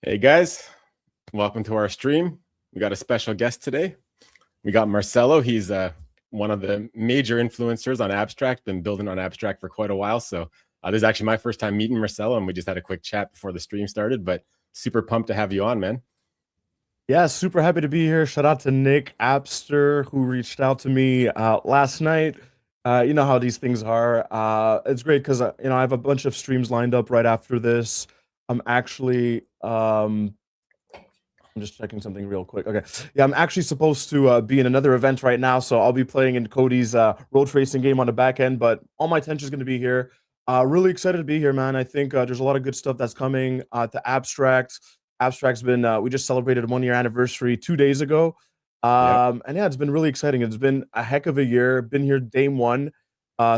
Hey guys, welcome to our stream. We got a special guest today. We got Marcelo. He's one of the major influencers on Abstract, been building on Abstract for quite a while. So this is actually my first time meeting Marcelo, and we just had a quick chat before the stream started, but super pumped to have you on, man. Yeah, super happy to be here. Shout out to Nick Apster who reached out to me last night. You know how these things are. It's great because I have a bunch of streams lined up right after this. I'm actually I'm just checking something real quick. Okay, yeah, I'm actually supposed to be in another event right now, so I'll be playing in Cody's road tracing game on the back end. But all my attention is going to be here. Really excited to be here, man. I think there's a lot of good stuff that's coming to Abstract. Abstract's been we just celebrated a 1 year anniversary 2 days ago. Yep. And yeah, it's been really exciting. It's been a heck of a year. Been here day one,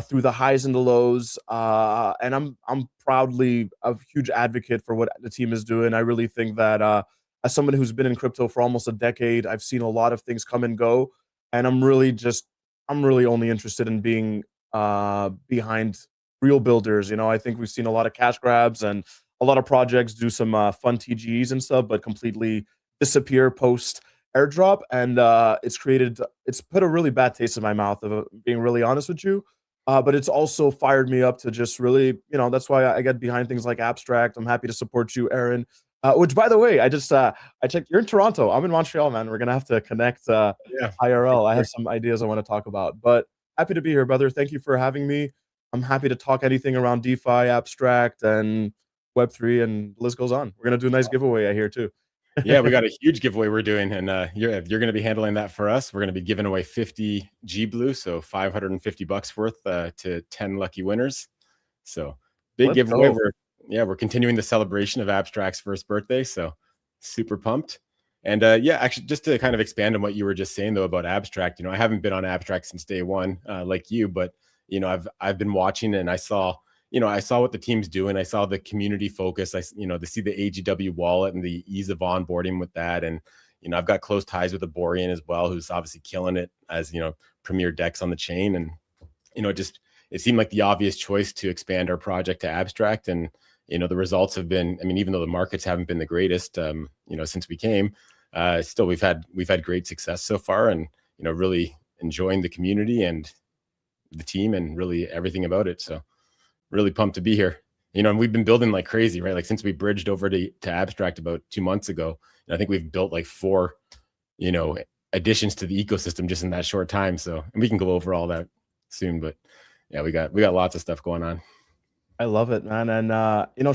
through the highs and the lows. And I'm proudly a huge advocate for what the team is doing. I really think that as someone who's been in crypto for almost a decade, I've seen a lot of things come and go, and I'm really only interested in being behind real builders. I think we've seen a lot of cash grabs and a lot of projects do some fun TGEs and stuff, but completely disappear post airdrop, and it's put a really bad taste in my mouth, of being really honest with you. But it's also fired me up to just really, that's why I get behind things like Abstract. I'm happy to support you, Aaron. Which, by the way, I checked. You're in Toronto. I'm in Montreal, man. We're gonna have to connect Yeah, for IRL. I sure. have some ideas I want to talk about. But happy to be here, brother. Thank you for having me. I'm happy to talk anything around DeFi, Abstract, and Web3, and the list goes on. We're gonna do a nice giveaway, I hear too. Yeah, we got a huge giveaway we're doing, and you're going to be handling that for us. We're going to be giving away 50 G Blue, so $550 worth to 10 lucky winners. So big Let's giveaway. go. We're continuing the celebration of Abstract's first birthday, so super pumped. And yeah, actually, just to kind of expand on what you were just saying though about Abstract, I haven't been on Abstract since day one, like you, but I've been watching, and I saw what the team's doing. I saw the community focus. To see the AGW wallet and the ease of onboarding with that. And, I've got close ties with Aboran as well, who's obviously killing it as, premier DEX on the chain. And, it seemed like the obvious choice to expand our project to Abstract. And, the results have been, even though the markets haven't been the greatest, since we came, still we've had great success so far, and, really enjoying the community and the team and really everything about it. So, really pumped to be here. And we've been building like crazy, right? Like since we bridged over to Abstract about 2 months ago, and I think we've built like 4, additions to the ecosystem just in that short time. So, and we can go over all that soon, but yeah, we got lots of stuff going on. I love it, man. And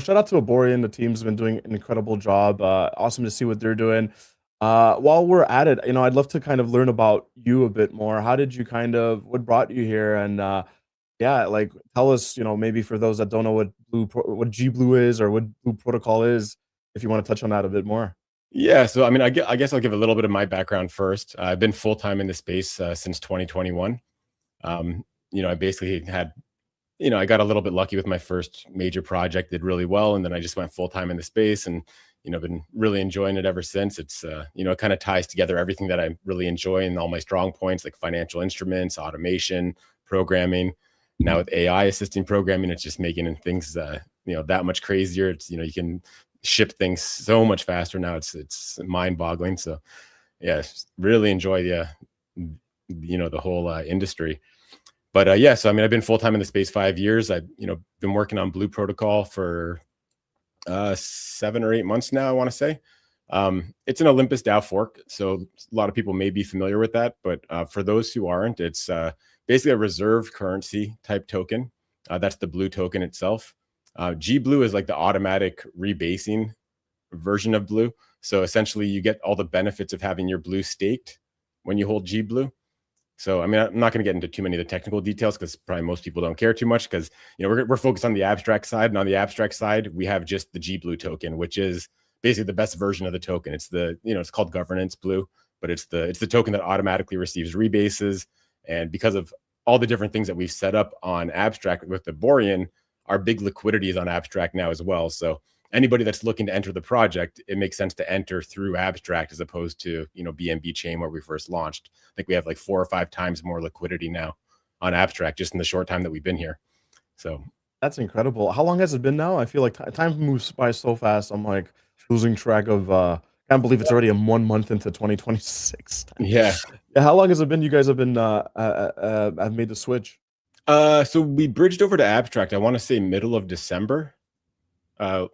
shout out to Aborian. The team's been doing an incredible job. Awesome to see what they're doing. While we're at it, I'd love to kind of learn about you a bit more. How did you what brought you here? And yeah, like tell us, maybe for those that don't know what G Blue is or what Blue Protocol is, if you want to touch on that a bit more. Yeah, so I guess I'll give a little bit of my background first. I've been full time in the space since 2021. I basically had I got a little bit lucky with my first major project, did really well. And then I just went full time in the space, and, been really enjoying it ever since. It's, it kind of ties together everything that I really enjoy and all my strong points, like financial instruments, automation, programming. Now with AI assisting programming, it's just making things, that much crazier. It's, you can ship things so much faster now. It's mind boggling. So yeah, really enjoy the whole industry. But yeah, so I've been full time in the space 5 years. I've been working on Blue Protocol for 7 or 8 months now, I want to say. It's an Olympus DAO fork, so a lot of people may be familiar with that. But for those who aren't, it's basically a reserve currency type token. That's the Blue token itself. G Blue is like the automatic rebasing version of Blue. So essentially, you get all the benefits of having your Blue staked when you hold G Blue. So, I'm not going to get into too many of the technical details because probably most people don't care too much, because, we're focused on the Abstract side. And on the Abstract side, we have just the G Blue token, which is basically the best version of the token. It's it's called Governance Blue, but it's the token that automatically receives rebases. And because of all the different things that we've set up on Abstract with the Borean, our big liquidity is on Abstract now as well. So anybody that's looking to enter the project, it makes sense to enter through Abstract as opposed to, BNB chain where we first launched. I think we have like 4 or 5 times more liquidity now on Abstract just in the short time that we've been here. So That's incredible. How long has it been now? I feel like time moves by so fast. I'm like losing track of. Can't believe it's already 1 month into 2026. Yeah. Yeah, how long has it been? You guys have been have made the switch. So we bridged over to abstract. I want to say middle of December, uh,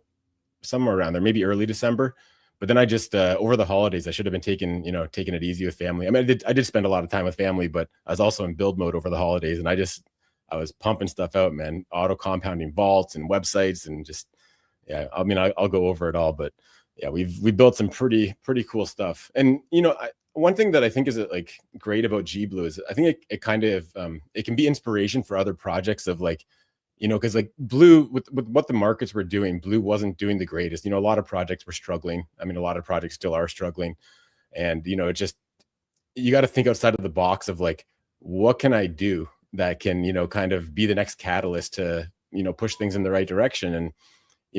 somewhere around there, maybe early December. But then I just over the holidays, I should have been taking it easy with family. I mean, I did spend a lot of time with family, but I was also in build mode over the holidays, and I was pumping stuff out, man. Auto compounding vaults and websites, and just yeah. I mean, I'll go over it all, but yeah, we built some pretty cool stuff. And one thing that I think is like great about G Blue is I think it kind of it can be inspiration for other projects of like because like Blue with what the markets were doing, Blue wasn't doing the greatest. A lot of projects were struggling. I mean, a lot of projects still are struggling, and it just you got to think outside of the box of like what can I do that can kind of be the next catalyst to push things in the right direction. And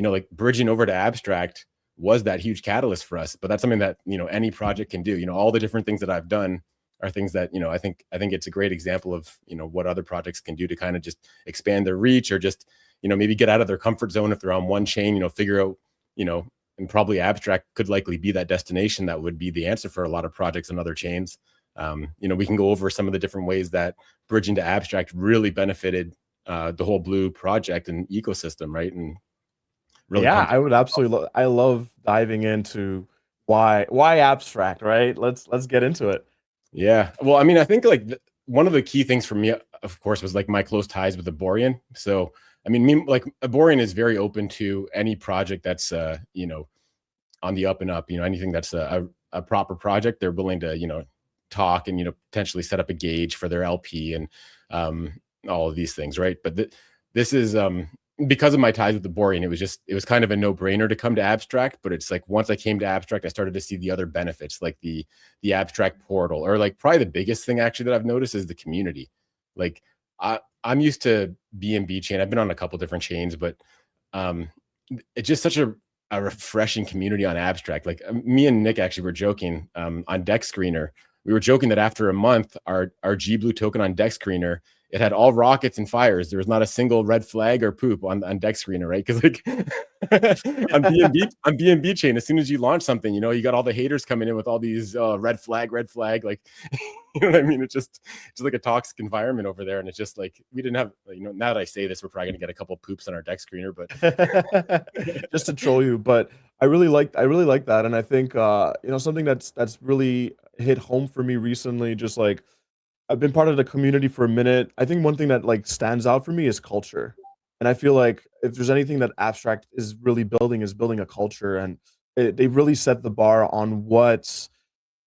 like bridging over to abstract was that huge catalyst for us. But that's something that any project can do. All the different things that I've done are things that I think it's a great example of what other projects can do to kind of just expand their reach, or just maybe get out of their comfort zone if they're on one chain. Figure out and probably abstract could likely be that destination that would be the answer for a lot of projects on other chains. We can go over some of the different ways that bridging to abstract really benefited the whole Blue project and ecosystem, right? And really Yeah, pumped. I would absolutely. I love diving into why abstract, right? Let's get into it. Yeah. Well, I mean, I think like one of the key things for me, of course, was like my close ties with Aboran. So, I mean, like Aboran is very open to any project that's, on the up and up, anything that's a proper project. They're willing to, talk and, potentially set up a gauge for their LP and all of these things. Right. But this is, because of my ties with the Borean, it was kind of a no-brainer to come to abstract. But it's like once I came to abstract, I started to see the other benefits, like the abstract portal, or like probably the biggest thing actually that I've noticed is the community. Like I'm used to BNB chain. I've been on a couple different chains, but um it's just such a refreshing community on abstract. Like me and Nick actually were joking on Deck Screener. We were joking that after a month, our G Blue token on Deck Screener, it had all rockets and fires. There was not a single red flag or poop on Deck Screener, right? Because like on BNB chain, as soon as you launch something, you got all the haters coming in with all these red flag, like you know what I mean? It's like a toxic environment over there, and it's just like we didn't have now that I say this, we're probably gonna get a couple poops on our Deck Screener, but Just to troll you, but I really like that, and I think something that's really hit home for me recently. Just like I've been part of the community for a minute. I think one thing that like stands out for me is culture, and I feel like if there's anything that abstract is really building, is building a culture, and they've really set the bar on what's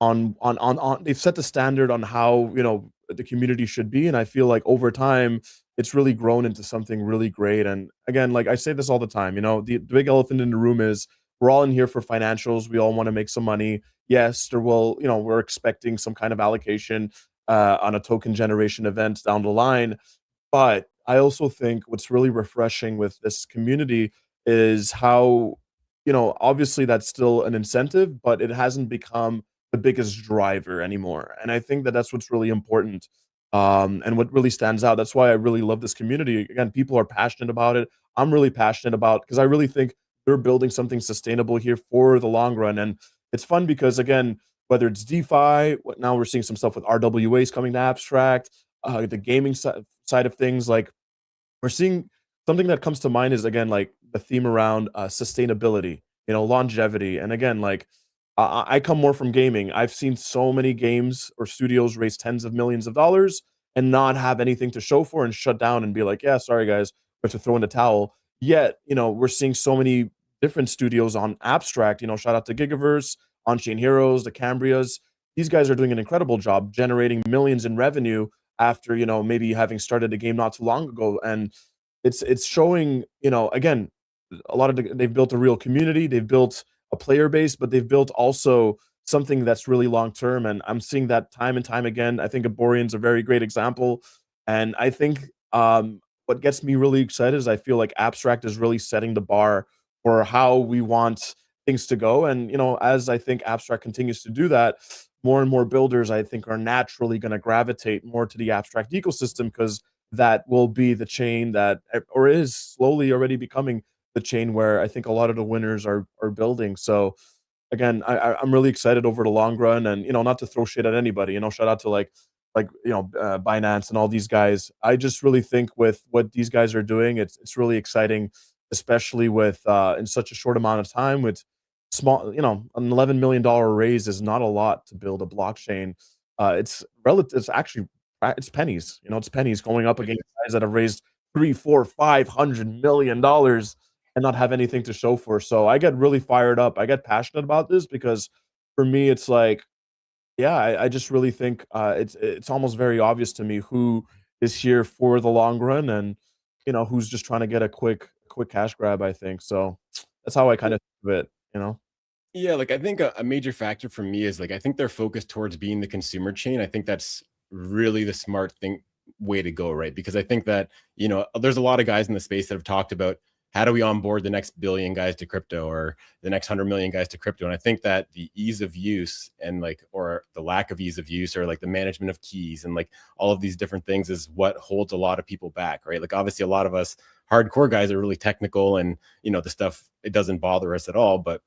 on they've set the standard on how the community should be. And I feel like over time it's really grown into something really great. And again, like I say this all the time, the big elephant in the room is we're all in here for financials. We all want to make some money. Yes, there will, we're expecting some kind of allocation on a token generation event down the line. But I also think what's really refreshing with this community is how, obviously that's still an incentive, but it hasn't become the biggest driver anymore. And I think that that's what's really important. And what really stands out. That's why I really love this community. Again, people are passionate about it. I'm really passionate about, because I really think they're building something sustainable here for the long run. And it's fun because again, whether it's DeFi, now we're seeing some stuff with RWAs coming to abstract, the gaming side of things, like we're seeing something that comes to mind is again like the theme around sustainability, longevity. And again, like I come more from gaming. I've seen so many games or studios raise tens of millions of dollars and not have anything to show for and shut down and be like, yeah, sorry guys, we have to throw in the towel. Yet, we're seeing so many different studios on abstract. Shout out to Gigaverse, On Chain Heroes, the Cambrias. These guys are doing an incredible job generating millions in revenue after maybe having started a game not too long ago. And it's showing, again, a lot of they've built a real community, they've built a player base, but they've built also something that's really long term. And I'm seeing that time and time again. I think Aborian's a very great example. And I think what gets me really excited is I feel like abstract is really setting the bar for how we want things to go. And as I think abstract continues to do that, more and more builders I think are naturally going to gravitate more to the abstract ecosystem because that will be the chain that, or is slowly already becoming the chain where I think a lot of the winners are building. So again, I'm really excited over the long run, and not to throw shit at anybody. Shout out to Binance and all these guys. I just really think with what these guys are doing, it's really exciting, especially with in such a short amount of time with small. An $11 million raise is not a lot to build a blockchain. It's relative. It's actually it's pennies. It's pennies going up against guys that have raised three, four, $500 million and not have anything to show for. So I get really fired up. I get passionate about this because for me, it's like, yeah, I just really think it's almost very obvious to me who is here for the long run, and who's just trying to get a quick cash grab. I think so. That's how I kind of think of it. Yeah, like I think a major factor for me is like I think they're focused towards being the consumer chain. I think that's really the smart thing way to go, right? Because I think that, there's a lot of guys in the space that have talked about how do we onboard the next billion guys to crypto or the next 100 million guys to crypto. And I think that the ease of use and like, or the lack of ease of use or like the management of keys and like all of these different things is what holds a lot of people back, right? Like obviously a lot of us hardcore guys are really technical and, the stuff, it doesn't bother us at all. But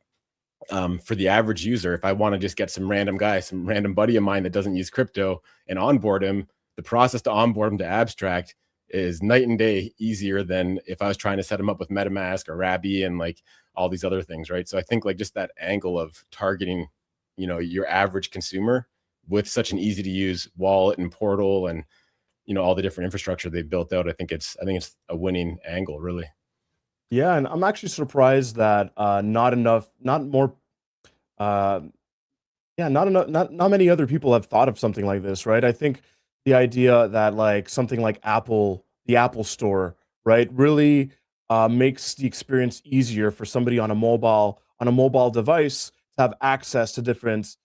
for the average user, if I want to just get some random guy, some random buddy of mine that doesn't use crypto and onboard him, the process to onboard him to Abstract is night and day easier than if I was trying to set him up with MetaMask or Rabby and like all these other things, right? So I think like just that angle of targeting, your average consumer with such an easy to use wallet and portal and all the different infrastructure they've built out, I think it's a winning angle, really. Yeah, and I'm actually surprised that not enough, not more, uh, yeah, not enough, not many other people have thought of something like this, right? I think the idea that like something like Apple, the Apple Store, right, really makes the experience easier for somebody on a mobile device to have access to different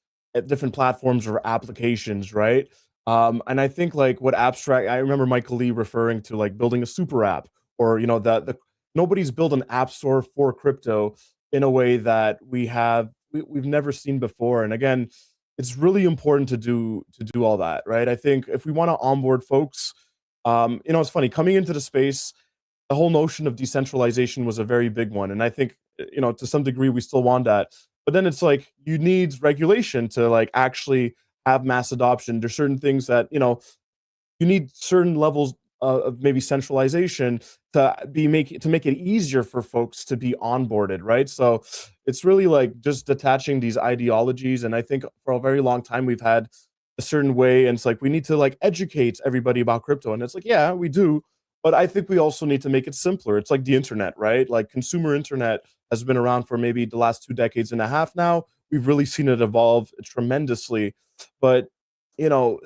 platforms or applications, right? And I think like what Abstract, I remember Michael Lee referring to like building a super app, or the nobody's built an app store for crypto in a way that we've never seen before. And again, it's really important to do all that, right? I think if we want to onboard folks, it's funny coming into the space, the whole notion of decentralization was a very big one, and I think to some degree we still want that. But then it's like you need regulation to like actually have mass adoption. There's certain things that you need certain levels of maybe centralization to make it easier for folks to be onboarded, right? So it's really like just detaching these ideologies, and I think for a very long time we've had a certain way, and it's like we need to like educate everybody about crypto, and it's like yeah, we do, but I think we also need to make it simpler. It's like the internet, right? Like consumer internet has been around for maybe the last 2 decades and a half now. We've really seen it evolve tremendously, but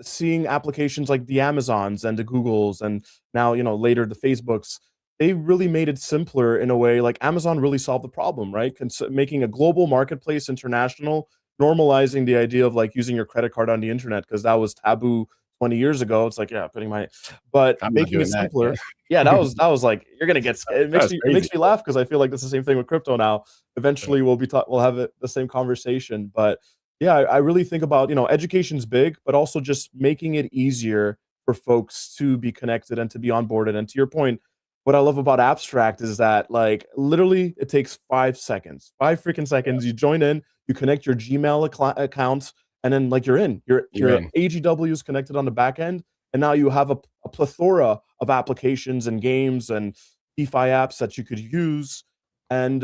seeing applications like the Amazons and the Googles and now, later the Facebooks, they really made it simpler in a way. Like Amazon really solved the problem, right? Making a global marketplace international, normalizing the idea of like using your credit card on the internet because that was taboo 20 years ago. It's like, yeah, but I'm not making it doing that. Yeah. simpler. Yeah, that was like you're gonna get. It That makes was me it crazy. makes me laugh because I feel like that's the same thing with crypto now. Eventually, we'll have the same conversation, but yeah, I really think about, education's big, but also just making it easier for folks to be connected and to be onboarded. And to your point, what I love about Abstract is that like literally it takes 5 seconds, 5 freaking seconds. You join in, you connect your Gmail account, and then like you're in. You're Your in. AGW is connected on the back end, and now you have a plethora of applications and games and DeFi apps that you could use, and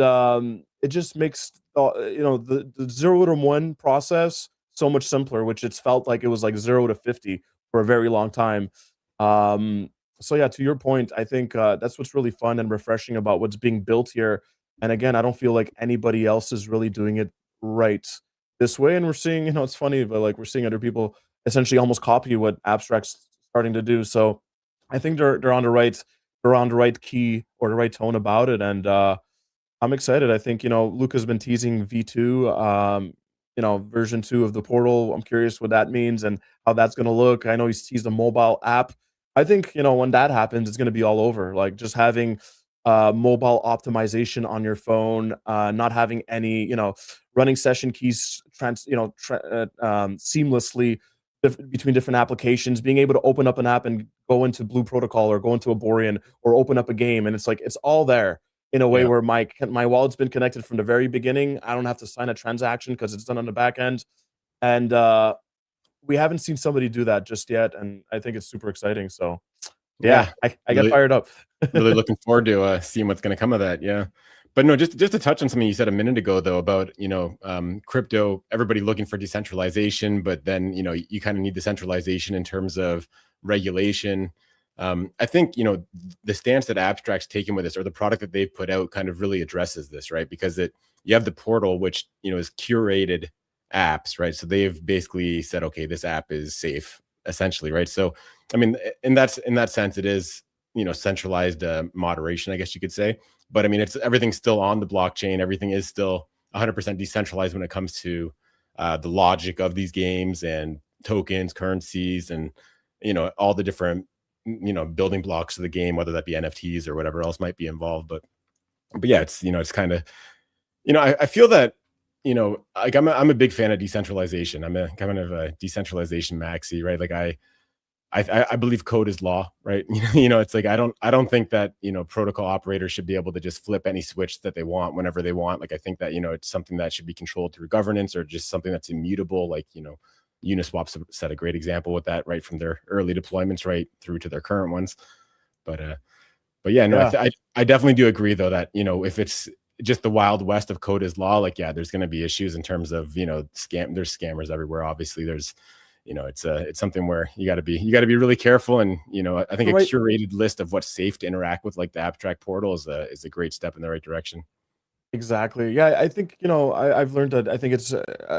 it just makes the 0 to 1 process so much simpler, which it's felt like it was like 0 to 50 for a very long time. Um, so yeah, to your point, I think that's what's really fun and refreshing about what's being built here. And again, I don't feel like anybody else is really doing it right this way. And we're seeing, it's funny, but like we're seeing other people essentially almost copy what Abstract's starting to do. So I think they're on the right key or the right tone about it. And I'm excited. I think, Luca's been teasing V2, version 2 of the portal. I'm curious what that means and how that's going to look. I know he's teased a mobile app. I think, when that happens, it's going to be all over. Like just having mobile optimization on your phone, not having any, running session keys seamlessly between different applications, being able to open up an app and go into Blue Protocol or go into Aboran or open up a game, and it's like it's all there in a way Yeah. where my wallet's been connected from the very beginning. I don't have to sign a transaction because it's done on the back end, and we haven't seen somebody do that just yet, and I think it's super exciting. So yeah, Yeah. I get Really, fired up. really looking forward to seeing what's going to come of that. Yeah. But no, just to touch on something you said a minute ago, though, about crypto, everybody looking for decentralization, but then you kind of need decentralization in terms of regulation. I think the stance that Abstract's taken with this, or the product that they've put out, kind of really addresses this, right? Because you have the portal, which is curated apps, right? So they've basically said, okay, this app is safe, essentially, right? So, I mean, in that sense, it is centralized moderation, I guess you could say. But I mean, it's everything's still on the blockchain. Everything is still 100% decentralized when it comes to the logic of these games and tokens, currencies, and all the different building blocks of the game, whether that be NFTs or whatever else might be involved. But yeah, it's kind of I feel that like I'm a big fan of decentralization. I'm a kind of a decentralization maxi, right? Like I believe code is law, right? It's like I don't think that protocol operators should be able to just flip any switch that they want whenever they want. Like I think that it's something that should be controlled through governance, or just something that's immutable. Like Uniswap set a great example with that, right, from their early deployments right through to their current ones. But yeah, no, Yeah, I definitely do agree though that if it's just the wild west of code is law, like yeah, there's going to be issues in terms of there's scammers everywhere. Obviously, there's it's something where you got to be really careful. And I think a right. curated list of what's safe to interact with, like the abstract portal, is a great step in the right direction. Exactly. Yeah, I think, I've learned that I think it's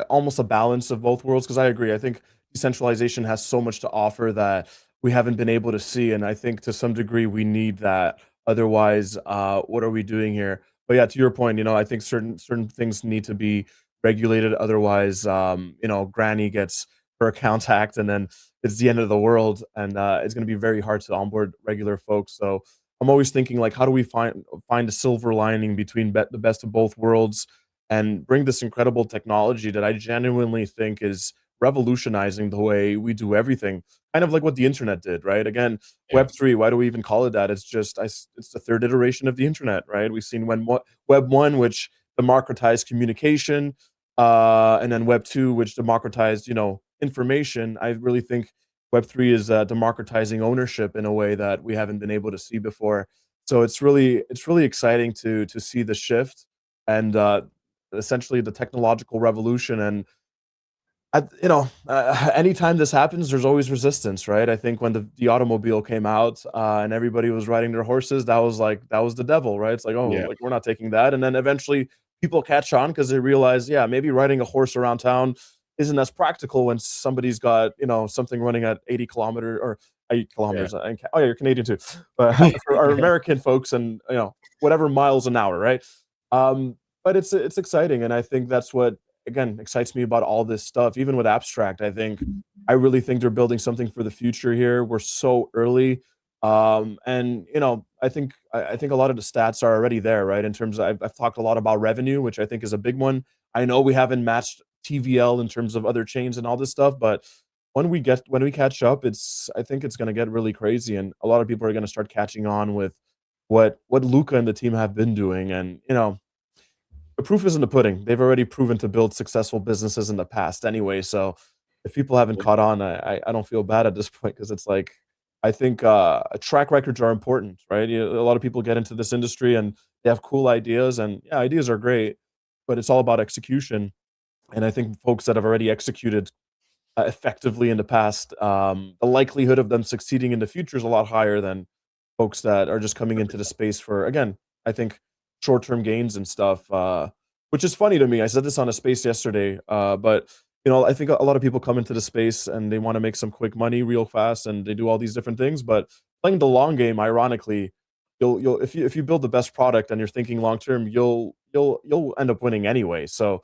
almost a balance of both worlds, because I agree. I think decentralization has so much to offer that we haven't been able to see. And I think to some degree we need that. Otherwise, what are we doing here? But yeah, to your point, I think certain things need to be regulated. Otherwise, Granny gets her account hacked, and then it's the end of the world, and it's going to be very hard to onboard regular folks. So I'm always thinking, like, how do we find a silver lining between the best of both worlds and bring this incredible technology that I genuinely think is revolutionizing the way we do everything, kind of like what the internet did, right? Again, Yeah. Web3. Why do we even call it that? It's just it's the third iteration of the internet, right? We've seen when Web 1, which democratized communication, and then Web 2, which democratized information. I really think Web 3 is democratizing ownership in a way that we haven't been able to see before. So it's really exciting to see the shift and essentially the technological revolution. And anytime this happens, there's always resistance, right? I think when the automobile came out, and everybody was riding their horses, that was the devil, right? It's like, oh, Yeah. like we're not taking that. And then eventually people catch on because they realize, yeah, maybe riding a horse around town isn't as practical when somebody's got something running at 80 kilometers or 8 Yeah. kilometers. Oh yeah, you're Canadian too, but for our American folks, and whatever miles an hour, right? Um, but it's exciting, and I think that's what again excites me about all this stuff. Even with abstract, I really think they're building something for the future here. We're so early, and I think a lot of the stats are already there, right? In terms of I've talked a lot about revenue, which I think is a big one. I know we haven't matched TVL in terms of other chains and all this stuff, but when we catch up, I think it's going to get really crazy, and a lot of people are going to start catching on with what Luca and the team have been doing. And the proof is in the pudding. They've already proven to build successful businesses in the past anyway. So if people haven't caught on, I don't feel bad at this point, because it's like I think track records are important, right? A lot of people get into this industry and they have cool ideas, and yeah, ideas are great, but it's all about execution. And I think folks that have already executed effectively in the past, the likelihood of them succeeding in the future is a lot higher than folks that are just coming into the space for, again, I think short-term gains and stuff. Which is funny to me. I said this on a space yesterday, but I think a lot of people come into the space and they want to make some quick money real fast, and they do all these different things. But playing the long game, ironically, you'll if you build the best product and you're thinking long term, you'll end up winning anyway. So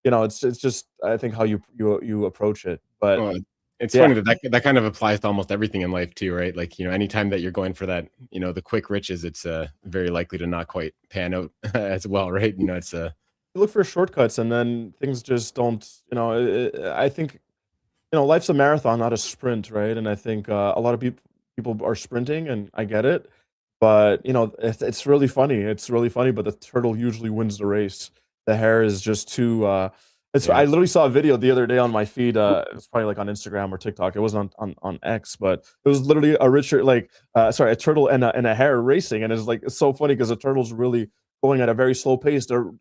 it's just I think how you approach it. But Well, it's funny yeah, that kind of applies to almost everything in life too, right? Like, anytime that you're going for that, the quick riches, it's very likely to not quite pan out as well, right? It's you look for shortcuts, and then things just don't. I think life's a marathon, not a sprint, right? And I think a lot of people are sprinting, and I get it. But it's really funny. It's really funny. But the turtle usually wins the race. The hare is just too. It's. Yeah. I literally saw a video the other day on my feed. It's probably like on Instagram or TikTok. It wasn't on X, but it was literally a turtle and a hare racing, and it's so funny because the turtle's really going at a very slow pace. They're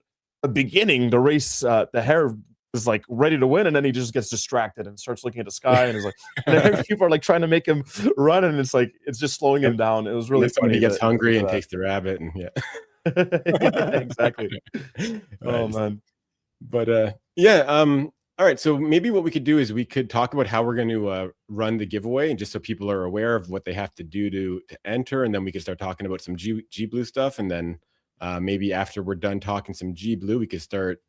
beginning the race. The hare is like ready to win, and then he just gets distracted and starts looking at the sky, and is like, and then people are like trying to make him run, and it's just slowing him down. It was And really then somebody funny gets to hungry see and that. takes the rabbit, and yeah. Yeah, exactly. Oh Nice. man. But yeah, all right. So maybe what we could do is we could talk about how we're going to run the giveaway, and just so people are aware of what they have to do to enter, and then we can start talking about some G Blue stuff, and then maybe after we're done talking some G Blue, we could start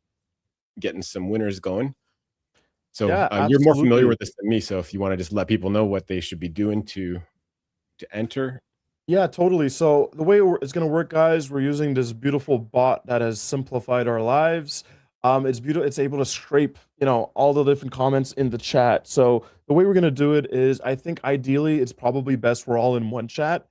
getting some winners going. So Yeah, you're more familiar absolutely. with this than me, so if you want to just let people know what they should be doing to enter. Yeah, totally. So the way it's going to work, guys, we're using this beautiful bot that has simplified our lives. It's beautiful. It's able to scrape, all the different comments in the chat. So the way we're going to do it is, I think ideally it's probably best we're all in one chat.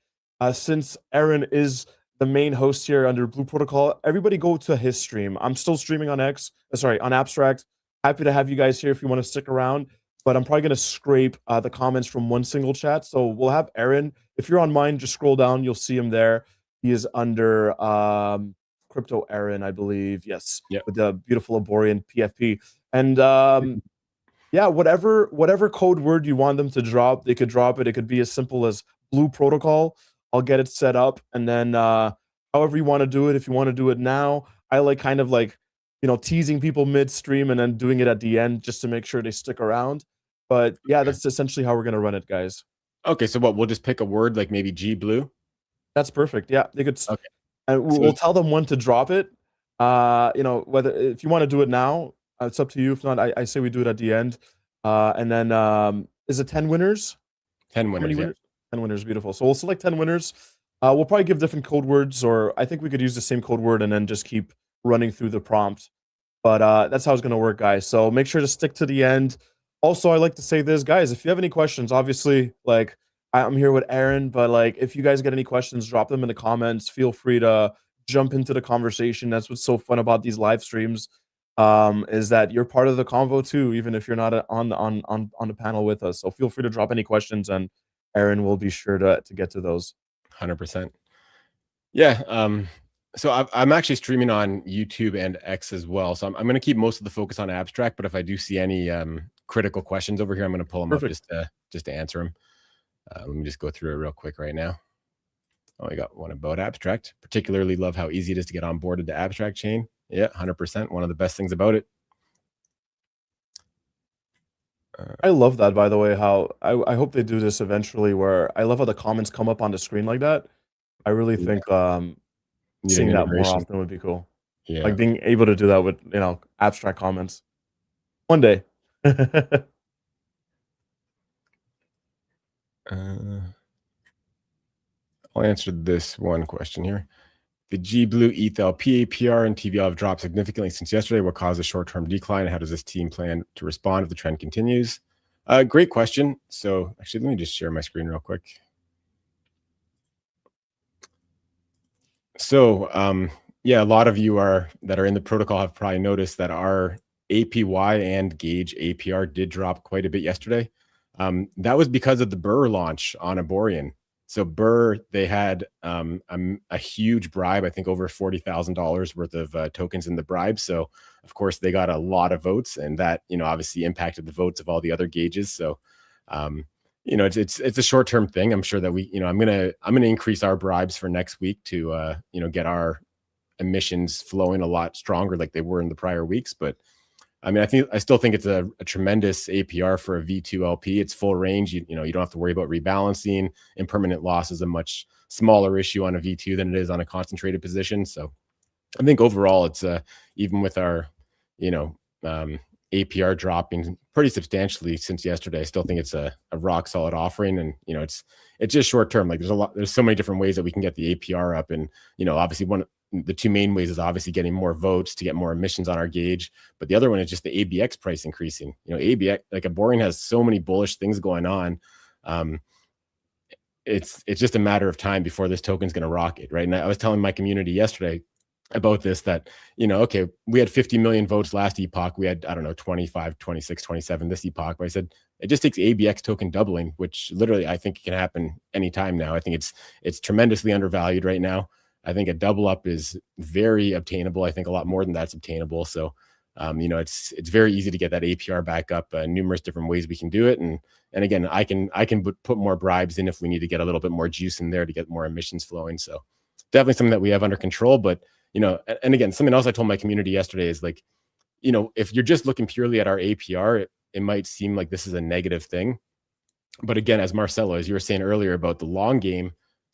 Since Aaron is the main host here under Blue Protocol, everybody go to his stream. I'm still streaming on on Abstract. Happy to have you guys here if you want to stick around. But I'm probably going to scrape the comments from one single chat. So we'll have Aaron. If you're on mine, just scroll down. You'll see him there. He is under Crypto Aaron, I believe. Yes, Yeah. with the beautiful Aboran PFP. And yeah, whatever code word you want them to drop, they could drop it. It could be as simple as Blue Protocol. I'll get it set up, and then however you want to do it. If you want to do it now, I like kind of like teasing people midstream and then doing it at the end just to make sure they stick around. But yeah, Okay. that's essentially how we're gonna run it, guys. Okay. So what? We'll just pick a word like maybe G Blue. That's perfect. Yeah, they could, Okay. and So we'll tell them when to drop it. Whether if you want to do it now, it's up to you. If not, I say we do it at the end. And then is it 10 winners? 10 How many winners. Yeah. winners? 10 winners, beautiful. So we'll select 10 winners. We'll probably give different code words, or I think we could use the same code word and then just keep running through the prompt. But that's how it's gonna work, guys. So make sure to stick to the end. Also, I like to say this, guys, if you have any questions, obviously, like I'm here with Aaron, but like if you guys get any questions, drop them in the comments. Feel free to jump into the conversation. That's what's so fun about these live streams, is that you're part of the convo too, even if you're not on the panel with us. So feel free to drop any questions, and Aaron will be sure to get to those. 100%. Yeah. So I'm actually streaming on YouTube and X as well. So I'm going to keep most of the focus on Abstract, but if I do see any critical questions over here, I'm going to pull them up Perfect. just to answer them. Let me just go through it real quick right now. Oh, we got one about Abstract. Particularly love how easy it is to get onboarded to Abstract chain. Yeah, 100%. One of the best things about it. I love that, by the way, how I hope they do this eventually, where I love how the comments come up on the screen like that. I really Yeah, think needing seeing that more integration. often would be cool. Yeah. Like being able to do that with, abstract comments. One day. I'll answer this one question here. The G Blue ETH LP APR and TVL have dropped significantly since yesterday. What caused a short-term decline? How does this team plan to respond if the trend continues? Great question. So actually, let me just share my screen real quick. So yeah, a lot of you that are in the protocol have probably noticed that our APY and Gauge APR did drop quite a bit yesterday. That was because of the Burr launch on Aboran. So Burr, they had a huge bribe, I think over $40,000 worth of tokens in the bribe. So of course they got a lot of votes, and that obviously impacted the votes of all the other gauges. So it's a short-term thing. I'm sure that I'm gonna increase our bribes for next week to get our emissions flowing a lot stronger like they were in the prior weeks. But I mean, I still think it's a tremendous APR for a V2 LP. It's full range. You don't have to worry about rebalancing. Impermanent loss is a much smaller issue on a V2 than it is on a concentrated position. So I think overall, it's even with our APR dropping pretty substantially since yesterday, I still think it's a rock solid offering. And it's just short term. Like there's so many different ways that we can get the APR up, and obviously the two main ways is obviously getting more votes to get more emissions on our gauge, but the other one is just the ABX price increasing. ABX, like Aboran, has so many bullish things going on. It's just a matter of time before this token's going to rocket, right? And I was telling my community yesterday about this, that, okay, we had 50 million votes last epoch. We had, I don't know, 25, 26, 27 this epoch. But I said, it just takes ABX token doubling, which literally I think can happen anytime now. I think it's tremendously undervalued right now. I think a double up is very obtainable. I think a lot more than that's obtainable. So, it's very easy to get that APR back up. Numerous different ways we can do it. And again, I can put more bribes in if we need to get a little bit more juice in there to get more emissions flowing. So definitely something that we have under control. But, and again, something else I told my community yesterday is like, if you're just looking purely at our APR, it might seem like this is a negative thing. But again, as Marcelo, as you were saying earlier about the long game,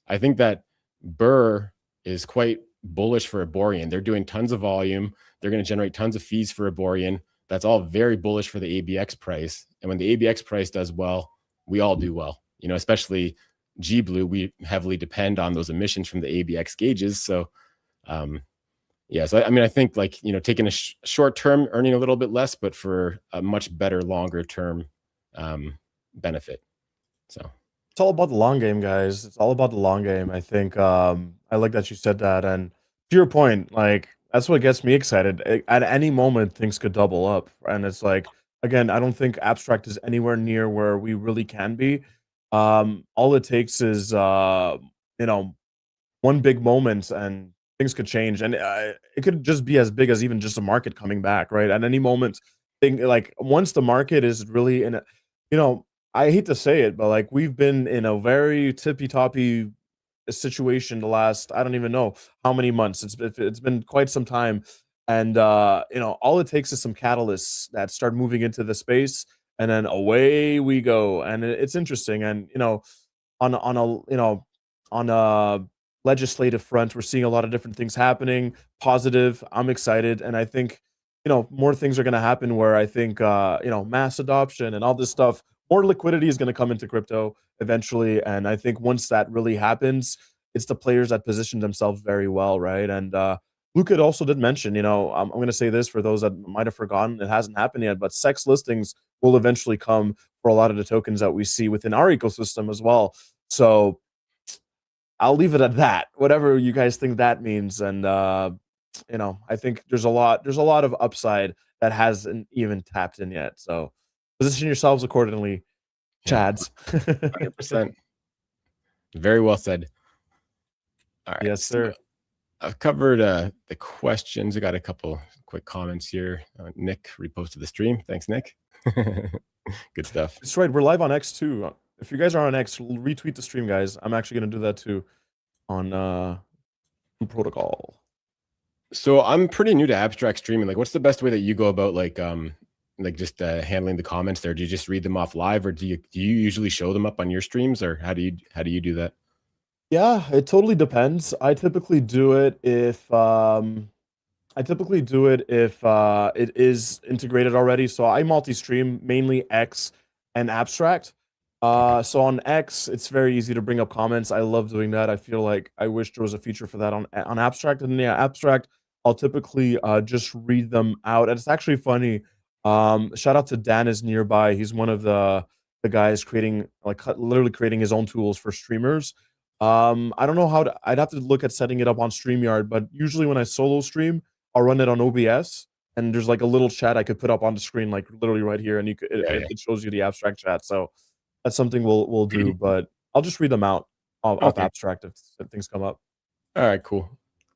I think that Burr is quite bullish for Aboran. They're doing tons of volume. They're going to generate tons of fees for Aboran. That's all very bullish for the ABX price. And when the ABX price does well, we all do well. Especially G Blue, we heavily depend on those emissions from the ABX gauges. So, so I think like, taking a short term, earning a little bit less, but for a much better longer term benefit. So it's all about the long game, guys. It's all about the long game. I think I like that you said that. And to your point, like, that's what gets me excited. At any moment, things could double up. And it's like, again, I don't think abstract is anywhere near where we really can be. All it takes is, one big moment and things could change. And it could just be as big as even just a market coming back, right? At any moment, like once the market is really in a, I hate to say it, but like we've been in a very tippy-toppy situation the last, I don't even know how many months. It's been quite some time. And all it takes is some catalysts that start moving into the space, and then away we go. And it's interesting. And on a legislative front, we're seeing a lot of different things happening. Positive. I'm excited. And I think, more things are going to happen where I think, mass adoption and all this stuff, more liquidity is going to come into crypto eventually. And I think once that really happens, it's the players that position themselves very well, right? And Luca also did mention, I'm going to say this for those that might have forgotten, it hasn't happened yet, but sex listings will eventually come for a lot of the tokens that we see within our ecosystem as well. So I'll leave it at that, whatever you guys think that means. And I think there's a lot of upside that hasn't even tapped in yet. So position yourselves accordingly, Chads. 100%. Very well said. All right. Yes, sir. So I've covered the questions. I got a couple quick comments here. Nick reposted the stream. Thanks, Nick. Good stuff. That's right. We're live on X too. If you guys are on X, retweet the stream, guys. I'm actually going to do that too on Protocol. So I'm pretty new to abstract streaming. Like, what's the best way that you go about just handling the comments there? Do you just read them off live, or do you usually show them up on your streams, or how do you do that? Yeah, it totally depends. I typically do it if it is integrated already. So I multi-stream mainly X and abstract. So on X, it's very easy to bring up comments. I love doing that. I feel like I wish there was a feature for that on abstract. And yeah, abstract, I'll typically just read them out. And it's actually funny. Shout out to Dan is nearby. He's one of the guys creating, like, literally creating his own tools for streamers. I don't know I'd have to look at setting it up on StreamYard, but usually when I solo stream, I'll run it on OBS, and there's like a little chat I could put up on the screen, like literally right here, and it shows you the abstract chat. So that's something we'll do, but I'll just read them out off abstract if things come up. All right, cool.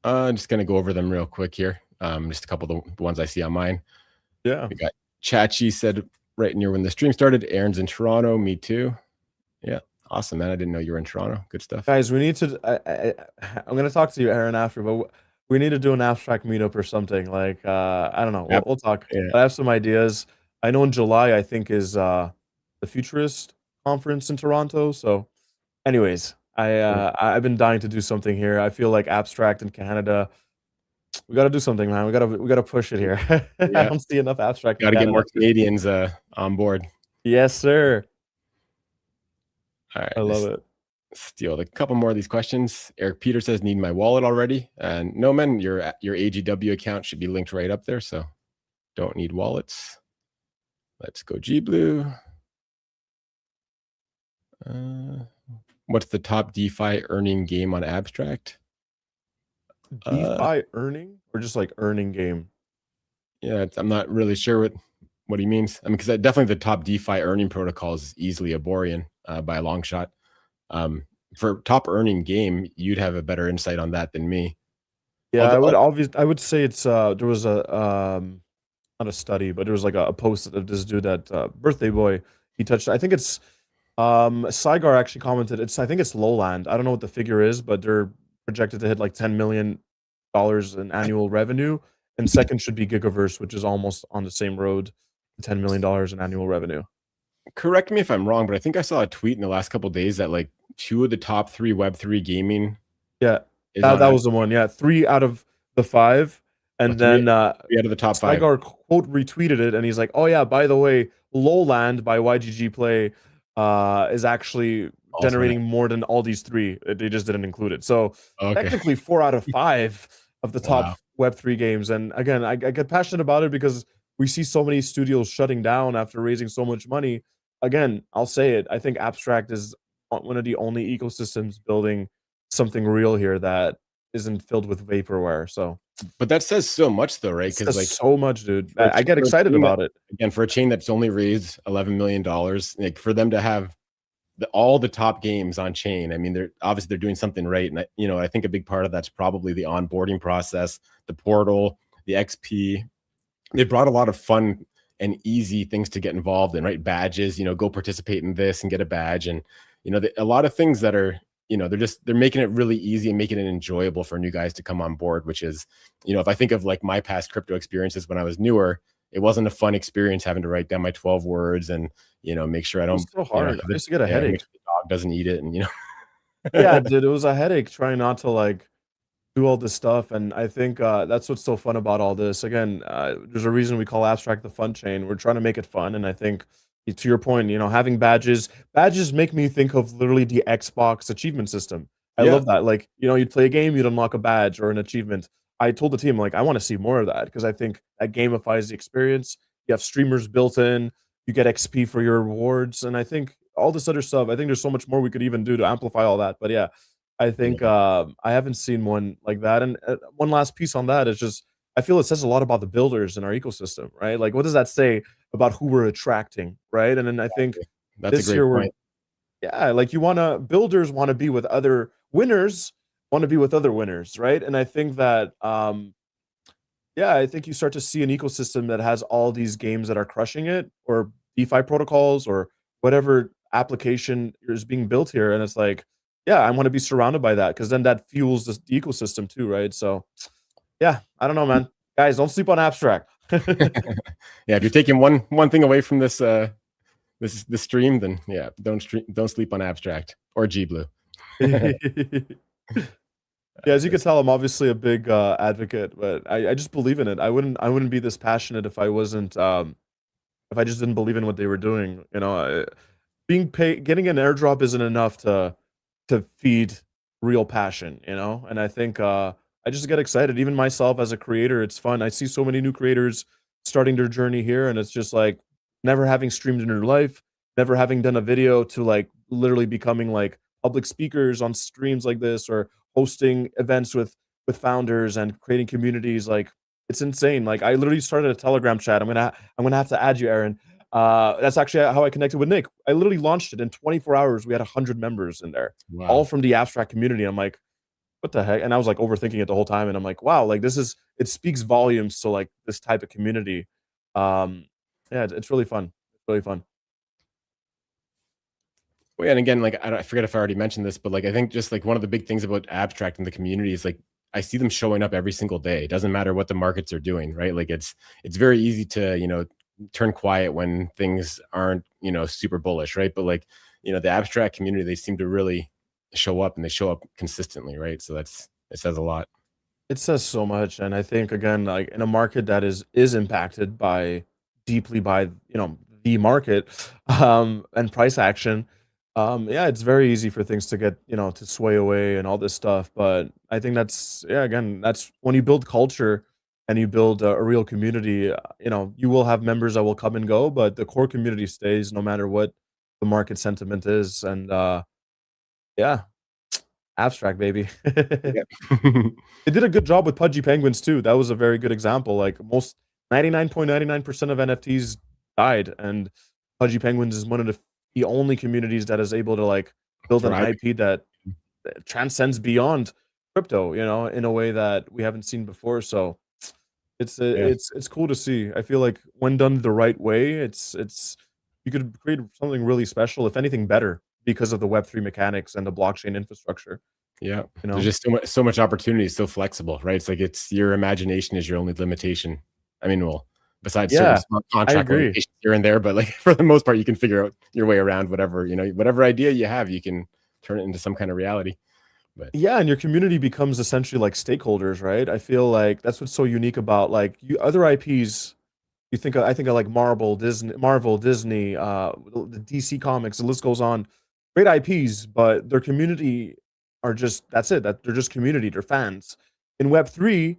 I'm just gonna go over them real quick here. Just a couple of the ones I see on mine. Yeah. We got Chachi said right near when the stream started. Aaron's in Toronto. Me too. Yeah. Awesome, man. I didn't know you were in Toronto. Good stuff. Guys, we need to, I'm going to talk to you, Aaron, after, but we need to do an abstract meetup or something. Like, I don't know. We'll talk. Yeah. I have some ideas. I know in July, I think, is the Futurist conference in Toronto. So anyways, I've been dying to do something here. I feel like abstract in Canada, we got to do something, man. We got to push it here. Yeah. I don't see enough abstract. Got to get more Canadians on board. Yes, sir. All right, I love it. steal a couple more of these questions. Eric Peter says, need my wallet already. And no, man, your AGW account should be linked right up there. So don't need wallets. Let's go GBlue. What's the top DeFi earning game on Abstract? DeFi earning or just like earning game? Yeah, I'm not really sure what he means. I mean, because definitely the top DeFi earning protocol is easily Aboran by a long shot. For top earning game, you'd have a better insight on that than me. Yeah, I would say it's there was a not a study, but there was like a post of this dude that birthday boy. He touched. I think it's Saigar actually commented. I think it's Lowland. I don't know what the figure is, but they're projected to hit like $10 million in annual revenue, and second should be Gigaverse, which is almost on the same road, $10 million in annual revenue. Correct me if I'm wrong, but I think I saw a tweet in the last couple of days that like 2 of the top 3 Web3 gaming. Yeah, is that was the one. Yeah, 3 out of the 5, and three, then 3 out of the top 5. Saigar quote retweeted it, and he's like, "Oh yeah, by the way, Lowland by YGG Play is actually Also generating more than all these 3. They just didn't include it. So Okay. technically 4 out of 5 of the top Wow. Web3 games. And again, I get passionate about it because we see so many studios shutting down after raising so much money. Again, I'll say it. I think Abstract is one of the only ecosystems building something real here that isn't filled with vaporware. So, But that says so much though, right? Because like so much, dude. I get excited about it. Again, for a chain that's only raised $11 million, like for them to have all the top games on chain, I mean, they're doing something right. And I think a big part of that's probably the onboarding process, the portal, the XP. They brought a lot of fun and easy things to get involved in, right? Badges, go participate in this and get a badge. And, a lot of things that are, they're making it really easy and making it enjoyable for new guys to come on board, which is, if I think of like my past crypto experiences when I was newer, it wasn't a fun experience having to write down my 12 words and, make sure I don't. It's so hard. I used to get a make headache. sure the dog doesn't eat it. And, Yeah, dude, it was a headache trying not to like do all this stuff. And I think that's what's so fun about all this. Again, there's a reason we call Abstract the fun chain. We're trying to make it fun. And I think to your point, having badges make me think of literally the Xbox achievement system. I Yeah. love that. Like, you'd play a game, you'd unlock a badge or an achievement. I told the team, like, I want to see more of that because I think that gamifies the experience. You have streamers built in, you get XP for your rewards. And I think all this other stuff, I think there's so much more we could even do to amplify all that. But yeah, I think I haven't seen one like that. And one last piece on that is just I feel it says a lot about the builders in our ecosystem, right? Like, what does that say about who we're attracting, right? And then I think That's this a great year point. like builders want to be with other winners, want to be with other winners, right? And I think that I think you start to see an ecosystem that has all these games that are crushing it, or DeFi protocols, or whatever application is being built here. And it's like, yeah, I want to be surrounded by that because then that fuels the ecosystem too, right? So, yeah, I don't know, man. Guys, don't sleep on Abstract. Yeah, if you're taking one thing away from this this stream, then yeah, don't sleep on Abstract or GBlue. Yeah, as you can tell, I'm obviously a big advocate, but I just believe in it. I wouldn't be this passionate if I wasn't if I just didn't believe in what they were doing. Being paid, getting an airdrop isn't enough to feed real passion, And I think I just get excited. Even myself as a creator, it's fun. I see so many new creators starting their journey here, and it's just like never having streamed in your life, never having done a video to like literally becoming like public speakers on streams like this or hosting events with founders and creating communities. Like, it's insane. Like, I literally started a Telegram chat. I'm gonna have to add you, Aaron. That's actually how I connected with Nick. I literally launched it in 24 hours. We had 100 members in there, all Wow. from the Abstract community. I'm like, what the heck? And I was like overthinking it the whole time. And I'm like, wow, like it speaks volumes to like this type of community. Yeah, it's really fun. It's really fun. Well, yeah, and again, like I forget if I already mentioned this, but like I think just like one of the big things about Abstract in the community is like I see them showing up every single day. It doesn't matter what the markets are doing, right? Like it's very easy to turn quiet when things aren't super bullish, right? But like the Abstract community, they seem to really show up, and they show up consistently, right? So it says a lot. It says so much. And I think again, like in a market that is impacted deeply by the market and price action, Yeah, it's very easy for things to get, to sway away and all this stuff. But I think that's, yeah, again, that's when you build culture and you build a real community, you will have members that will come and go, but the core community stays no matter what the market sentiment is. And yeah, abstract, baby. Yeah. They did a good job with Pudgy Penguins too. That was a very good example. Like most 99.99% of NFTs died, and Pudgy Penguins is one of the only communities that is able to like build an Thriving. IP that transcends beyond crypto, in a way that we haven't seen before. So Yeah. it's cool to see. I feel like when done the right way, it's you could create something really special, if anything better, because of the Web3 mechanics and the blockchain infrastructure, Yeah. you There's know? just so much opportunity, so flexible, right? It's like it's your imagination is your only limitation. I mean, well, besides certain Yeah, smart I contract agree. limitations here and there, but like for the most part, you can figure out your way around whatever, whatever idea you have, you can turn it into some kind of reality. But Yeah, and your community becomes essentially like stakeholders, right? I feel like that's what's so unique about like you other IPs. I think of like Marvel, Disney, the DC Comics, the list goes on. Great IPs, but their community are just that's it. That they're just community, they're fans. In Web3,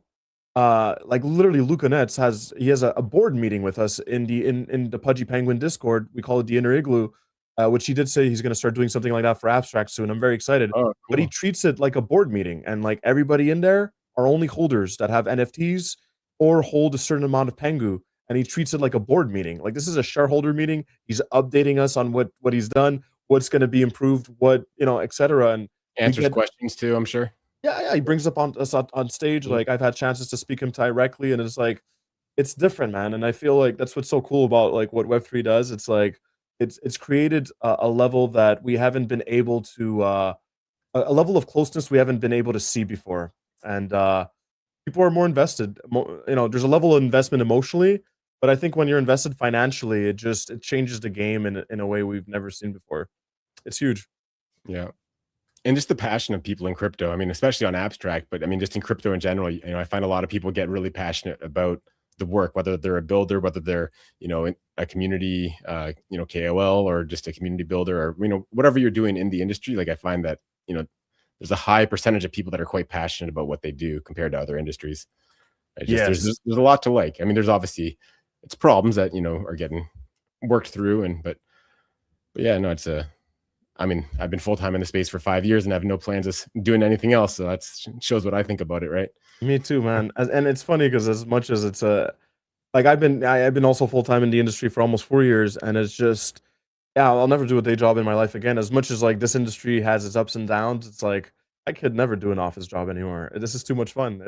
like literally Luca Netz has a board meeting with us in the Pudgy Penguin Discord. We call it the Inner Igloo, which he did say he's gonna start doing something like that for abstract soon. I'm very excited. oh, But he cool. treats it like a board meeting, and like everybody in there are only holders that have NFTs or hold a certain amount of Pengu. And he treats it like a board meeting. Like this is a shareholder meeting. He's updating us on what he's done, what's gonna be improved, etc. And we Answers get questions too, I'm sure. yeah, yeah, he brings up on us on stage, Mhm. like, I've had chances to speak him directly, and it's like it's different, man, and I feel like that's what's so cool about, like, what Web3 does. It's like it's created a level that we haven't been able to, a level of closeness we haven't been able to see before, and, people are more invested, there's a level of investment emotionally, but I think when you're invested financially, it changes the game in a way we've never seen before. It's huge. Yeah. And just the passion of people in crypto. I mean, especially on abstract, but I mean, just in crypto in general, I find a lot of people get really passionate about the work, whether they're a builder, whether they're, a community, KOL or just a community builder or, whatever you're doing in the industry. Like I find that, there's a high percentage of people that are quite passionate about what they do compared to other industries. I just, Yes. there's a lot to like. I mean, there's obviously it's problems that, are getting worked through but yeah, no, it's a, I mean, I've been full time in the space for 5 years and have no plans of doing anything else. So that shows what I think about it, right? Me too, man. And it's funny because as much as it's a like I've been also full time in the industry for almost 4 years, and it's just yeah, I'll never do a day job in my life again. As much as like this industry has its ups and downs, it's like I could never do an office job anymore. This is too much fun.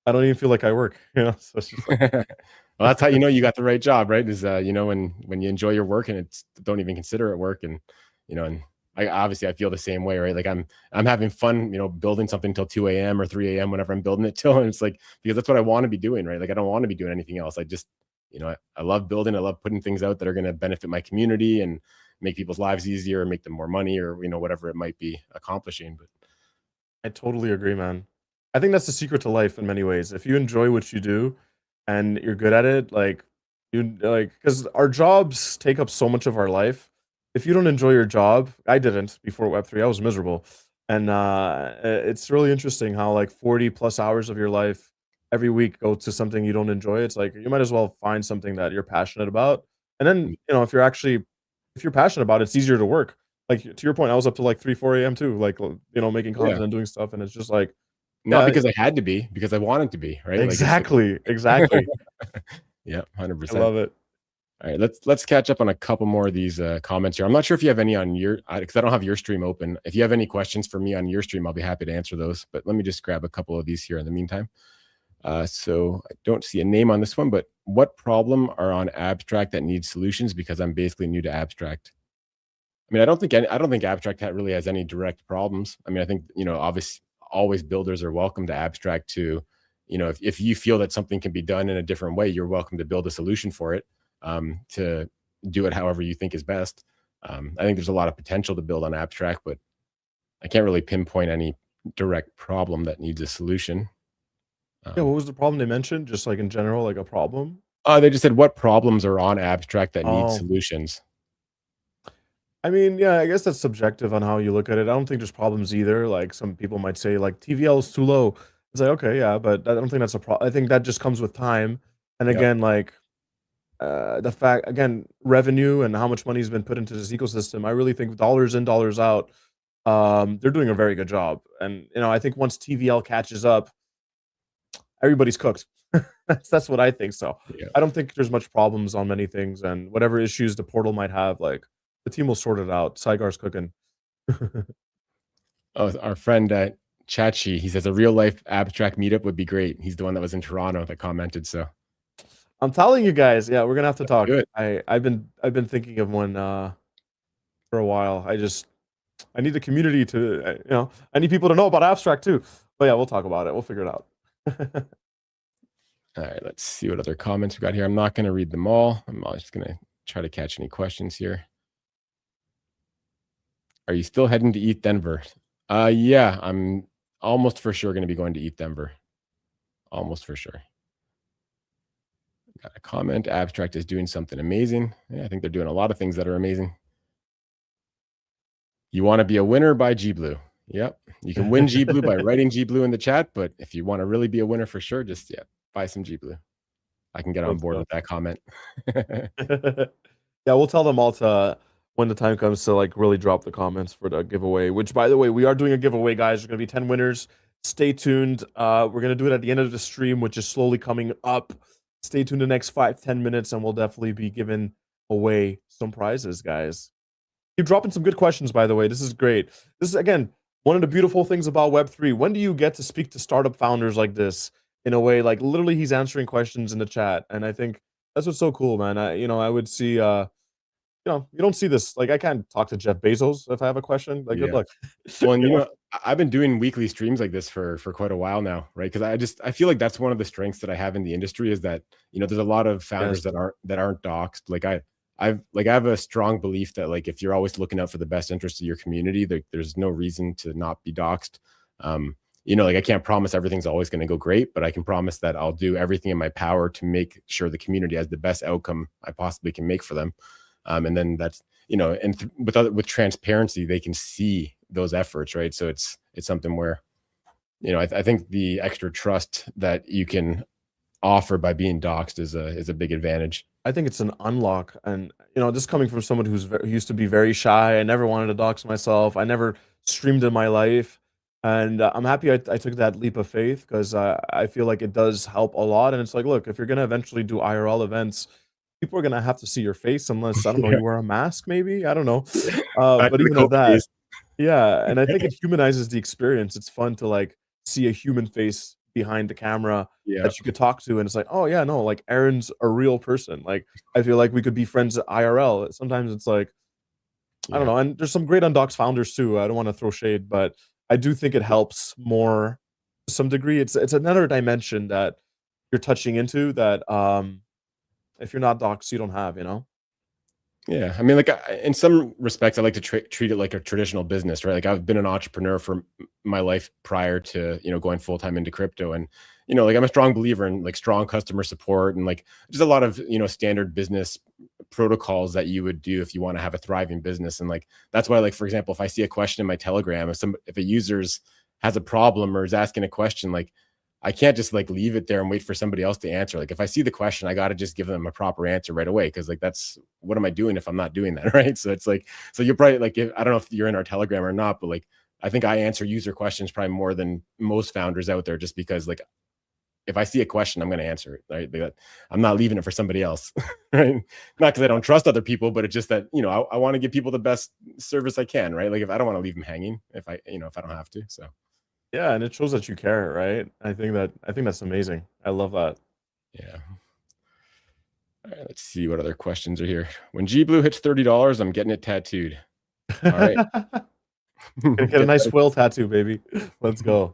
I don't even feel like I work, So it's just like Well, that's how you know you got the right job, right? Is when you enjoy your work and it's don't even consider it work, and I obviously I feel the same way, right? Like I'm having fun, building something till 2 a.m. or 3 a.m. whenever I'm building it till, and it's like because that's what I want to be doing, right? Like I don't want to be doing anything else. I just I love building. I love putting things out that are going to benefit my community and make people's lives easier, or make them more money, or whatever it might be accomplishing. But I totally agree, man. I think that's the secret to life in many ways. If you enjoy what you do and you're good at it, like you like because our jobs take up so much of our life. If you don't enjoy your job, I didn't before Web3. I was miserable. And it's really interesting how like 40 plus hours of your life every week go to something you don't enjoy. It's like you might as well find something that you're passionate about. And then, if you're passionate about it, it's easier to work like to your point, I was up to like 3, 4 a.m. too, like making yeah, content and doing stuff, and it's just like, not yeah, because I had to be, because I wanted to be, right? Like it's exactly, exactly. yeah, I 100%. love it. All right, let's catch up on a couple more of these comments here. I'm not sure if you have any on your because I don't have your stream open. If you have any questions for me on your stream, I'll be happy to answer those. But let me just grab a couple of these here in the meantime. So I don't see a name on this one, but what problem are on abstract that needs solutions? Because I'm basically new to abstract. I mean, I don't think abstract really has any direct problems. I mean, I think obviously always builders are welcome to abstract to, if you feel that something can be done in a different way, you're welcome to build a solution for it, to do it however you think is best. I think there's a lot of potential to build on abstract, but I can't really pinpoint any direct problem that needs a solution. Yeah, what Um, was the problem they mentioned? Just like in general, like a problem? they just said what problems are on abstract that need Oh, solutions. I mean, yeah, I guess that's subjective on how you look at it. I don't think there's problems either. Like some people might say, like TVL is too low. It's like okay, yeah, but I don't think that's a problem. I think that just comes with time. And Yep. again, like the fact again, revenue and how much money has been put into this ecosystem. I really think dollars in, dollars out. They're doing a very good job. And I think once TVL catches up, everybody's cooked. That's what I think. So Yeah. I don't think there's much problems on many things, and whatever issues the portal might have, like the team will sort it out. Saigar's cooking. Oh, our friend Chachi, he says a real life abstract meetup would be great. He's the one that was in Toronto that commented. So I'm telling you guys, yeah, we're gonna have to let's talk. do it. I've been thinking of one for a while. I need the community to I need people to know about abstract too. But yeah, we'll talk about it. We'll figure it out. All right, let's see what other comments we got here. I'm not going to read them all. I'm just going to try to catch any questions here. Are you still heading to ETH Denver? Yeah, I'm almost for sure going to be going to ETH Denver. Almost for sure. Got a comment. Abstract is doing something amazing. Yeah, I think they're doing a lot of things that are amazing. You want to be a winner by GBlue. Yep. You can win GBlue by writing GBlue in the chat, but if you want to really be a winner for sure, just buy some GBlue. I can get on board with that comment. Yeah, we'll tell them all to when the time comes to like really drop the comments for the giveaway. Which, by the way, we are doing a giveaway, guys. There's gonna be 10 winners. Stay tuned. We're gonna do it at the end of the stream, which is slowly coming up. Stay tuned the next 5-10 minutes, and we'll definitely be giving away some prizes, guys. Keep dropping some good questions, by the way. This is great. This is again one of the beautiful things about Web3. When do you get to speak to startup founders like this in a way like literally he's answering questions in the chat, and I think that's what's so cool, man. I would see you don't see this. Like I can't talk to Jeff Bezos if I have a question. Like good Yeah. luck. Well, and You know? I've been doing weekly streams like this for quite a while now, right? Because I feel like that's one of the strengths that I have in the industry is that there's a lot of founders Yes. that aren't doxxed. Like I have a strong belief that like if you're always looking out for the best interest of your community, there's no reason to not be doxxed. Like I can't promise everything's always going to go great, but I can promise that I'll do everything in my power to make sure the community has the best outcome I possibly can make for them. And then that's with transparency, they can see those efforts, right? So it's something where I think the extra trust that you can offer by being doxxed is a big advantage. I think it's an unlock, and this coming from someone who used to be very shy. I never wanted to dox myself. I never streamed in my life, and I'm happy I took that leap of faith because I feel like it does help a lot. And it's like, look, if you're gonna eventually do IRL events, people are gonna have to see your face unless I don't know Yeah. you wear a mask, maybe I don't know. Back But to the even at COVID that, days. yeah, and I think it humanizes the experience. It's fun to like see a human face behind the camera Yeah. that you could talk to, and it's like, oh yeah, no, like Aaron's a real person. Like I feel like we could be friends at IRL. Sometimes it's like I don't Yeah. know, and there's some great Undocs founders too. I don't want to throw shade, but I do think it helps more to some degree. It's another dimension that you're touching into that if you're not docs, you don't have, Yeah, I mean, like in some respects, I like to treat it like a traditional business, right? Like I've been an entrepreneur for my life prior to going full time into crypto, and like I'm a strong believer in like strong customer support and like just a lot of standard business protocols that you would do if you want to have a thriving business. And like that's why, like for example, if I see a question in my Telegram, if a user's has a problem or is asking a question, like I can't just like leave it there and wait for somebody else to answer. Like if I see the question, I got to just give them a proper answer right away. Cause like that's what am I doing if I'm not doing that? Right. So it's like, so you're probably like, I don't know if you're in our Telegram or not, but like I think I answer user questions probably more than most founders out there just because like if I see a question, I'm going to answer it. Right. Like, I'm not leaving it for somebody else. Right. Not because I don't trust other people, but it's just that, I want to give people the best service I can. Right. Like if I don't want to leave them hanging, if I don't have to. So. Yeah, and it shows that you care, right? I think that's amazing. I love that. Yeah. All right, let's see what other questions are here. When GBlue hits $30, I'm getting it tattooed. All right. Gonna get a nice whale tattoo, baby. Let's go.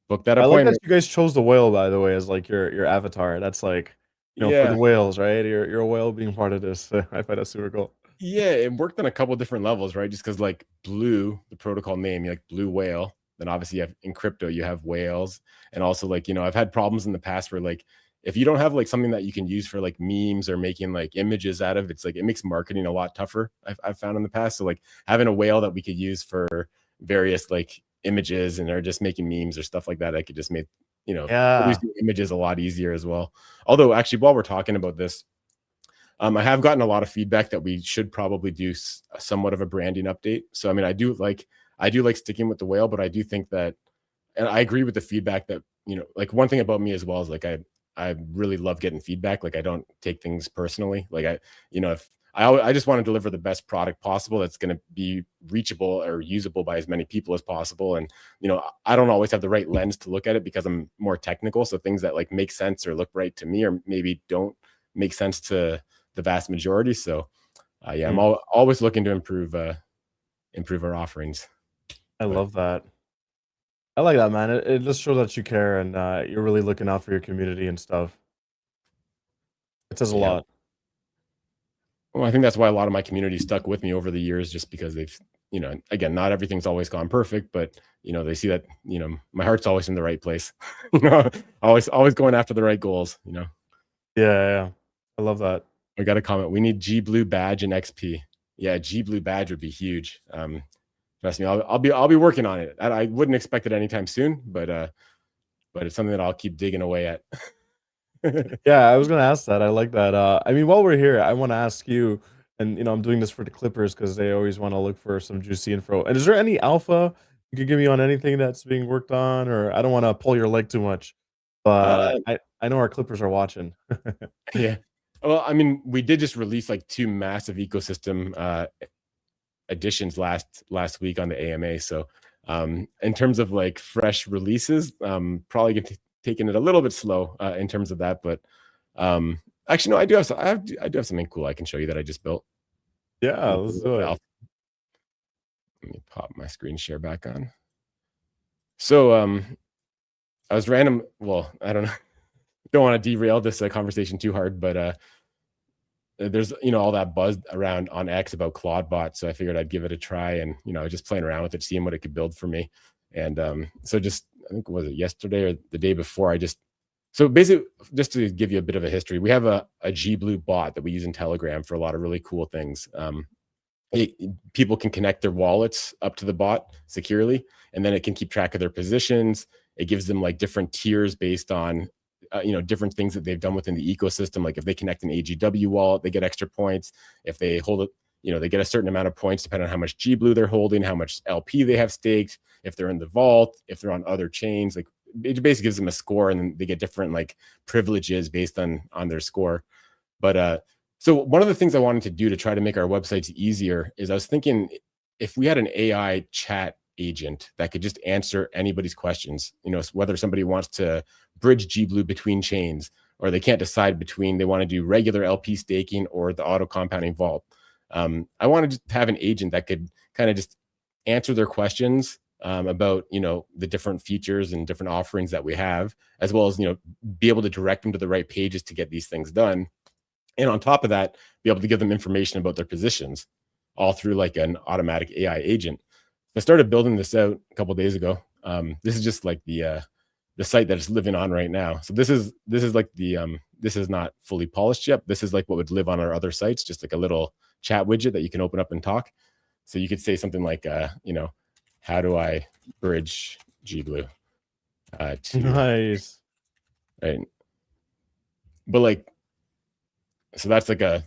Book that I like that appointment. you guys chose the whale, by the way, as like your avatar. That's like, for the Yeah. whales, right? You're a whale being part of this. I find that super cool. Yeah, it worked on a couple different levels, right? Just because like blue, the protocol name, you like blue whale. Then obviously you have in crypto, you have whales. And also like, I've had problems in the past where like if you don't have like something that you can use for like memes or making like images out of, it's like it makes marketing a lot tougher. I've found in the past. So like having a whale that we could use for various like images and or just making memes or stuff like that, I could just make, you know, Yeah. producing images a lot easier as well. Although actually, while we're talking about this, I have gotten a lot of feedback that we should probably do somewhat of a branding update. So I mean, I do like sticking with the whale, but I do think that, and I agree with the feedback that, you know, like one thing about me as well is like I really love getting feedback. Like I don't take things personally. Like I, you know, if I just want to deliver the best product possible that's going to be reachable or usable by as many people as possible. And you know, I don't always have the right lens to look at it because I'm more technical. So things that like make sense or look right to me or maybe don't make sense to the vast majority. So yeah, I'm Mm, always looking to improve our offerings. I But love that. I like that, man. It just shows that you care and you're really looking out for your community and stuff. It says a yeah, lot. well, I think that's why a lot of my community stuck with me over the years, just because they've, you know, again, not everything's always gone perfect, but you know, they see that, you know, my heart's always in the right place. You know, always going after the right goals. You know, Yeah, yeah, yeah. I love that. I got a comment. We need G Blue badge and XP. Yeah, G Blue badge would be huge. Trust me, I'll be working on it. I wouldn't expect it anytime soon, but it's something that I'll keep digging away at. Yeah, I was gonna ask that. I like that. I mean, while we're here, I want to ask you, and I'm doing this for the Clippers because they always want to look for some juicy info. And is there any alpha you could give me on anything that's being worked on? Or I don't want to pull your leg too much, but uh, I know our Clippers are watching. yeah. Well, I mean, we did just release like two massive ecosystem additions last week on the AMA. So in terms of like fresh releases, probably taking it a little bit slow in terms of that. But actually, no, I do have something cool I can show you that I just built. Yeah, let's do it. Let me pop my screen share back on. So I was random. Well, I don't know. Don't want to derail this conversation too hard, but there's, you know, all that buzz around on X about Claudebot, so I figured I'd give it a try, and you know, just playing around with it, seeing what it could build for me. And so just, I think, was it yesterday or the day before, I just, so basically, just to give you a bit of a history, we have a G Blue bot that we use in Telegram for a lot of really cool things. it, People can connect their wallets up to the bot securely, and then it can keep track of their positions. It gives them like different tiers based on you know, different things that they've done within the ecosystem. Like if they connect an AGW wallet, they get extra points. If they hold it, you know, they get a certain amount of points depending on how much G Blue they're holding, how much LP they have staked, if they're in the vault, if they're on other chains. Like it basically gives them a score, and then they get different like privileges based on their score. But so one of the things I wanted to do to try to make our websites easier is I was thinking, if we had an AI chat agent that could just answer anybody's questions, you know, whether somebody wants to bridge G Blue between chains, or they can't decide between, they want to do regular LP staking or the auto compounding vault. I wanted to have an agent that could kind of just answer their questions about, you know, the different features and different offerings that we have, as well as, you know, be able to direct them to the right pages to get these things done. And on top of that, be able to give them information about their positions, all through like an automatic AI agent. I started building this out a couple of days ago. This is just like the site that it's living on right now. So this is like the this is not fully polished yet. This is like what would live on our other sites, just like a little chat widget that you can open up and talk. So you could say something like, you know, how do I bridge G Blue to, Nice. right? But like, so that's like a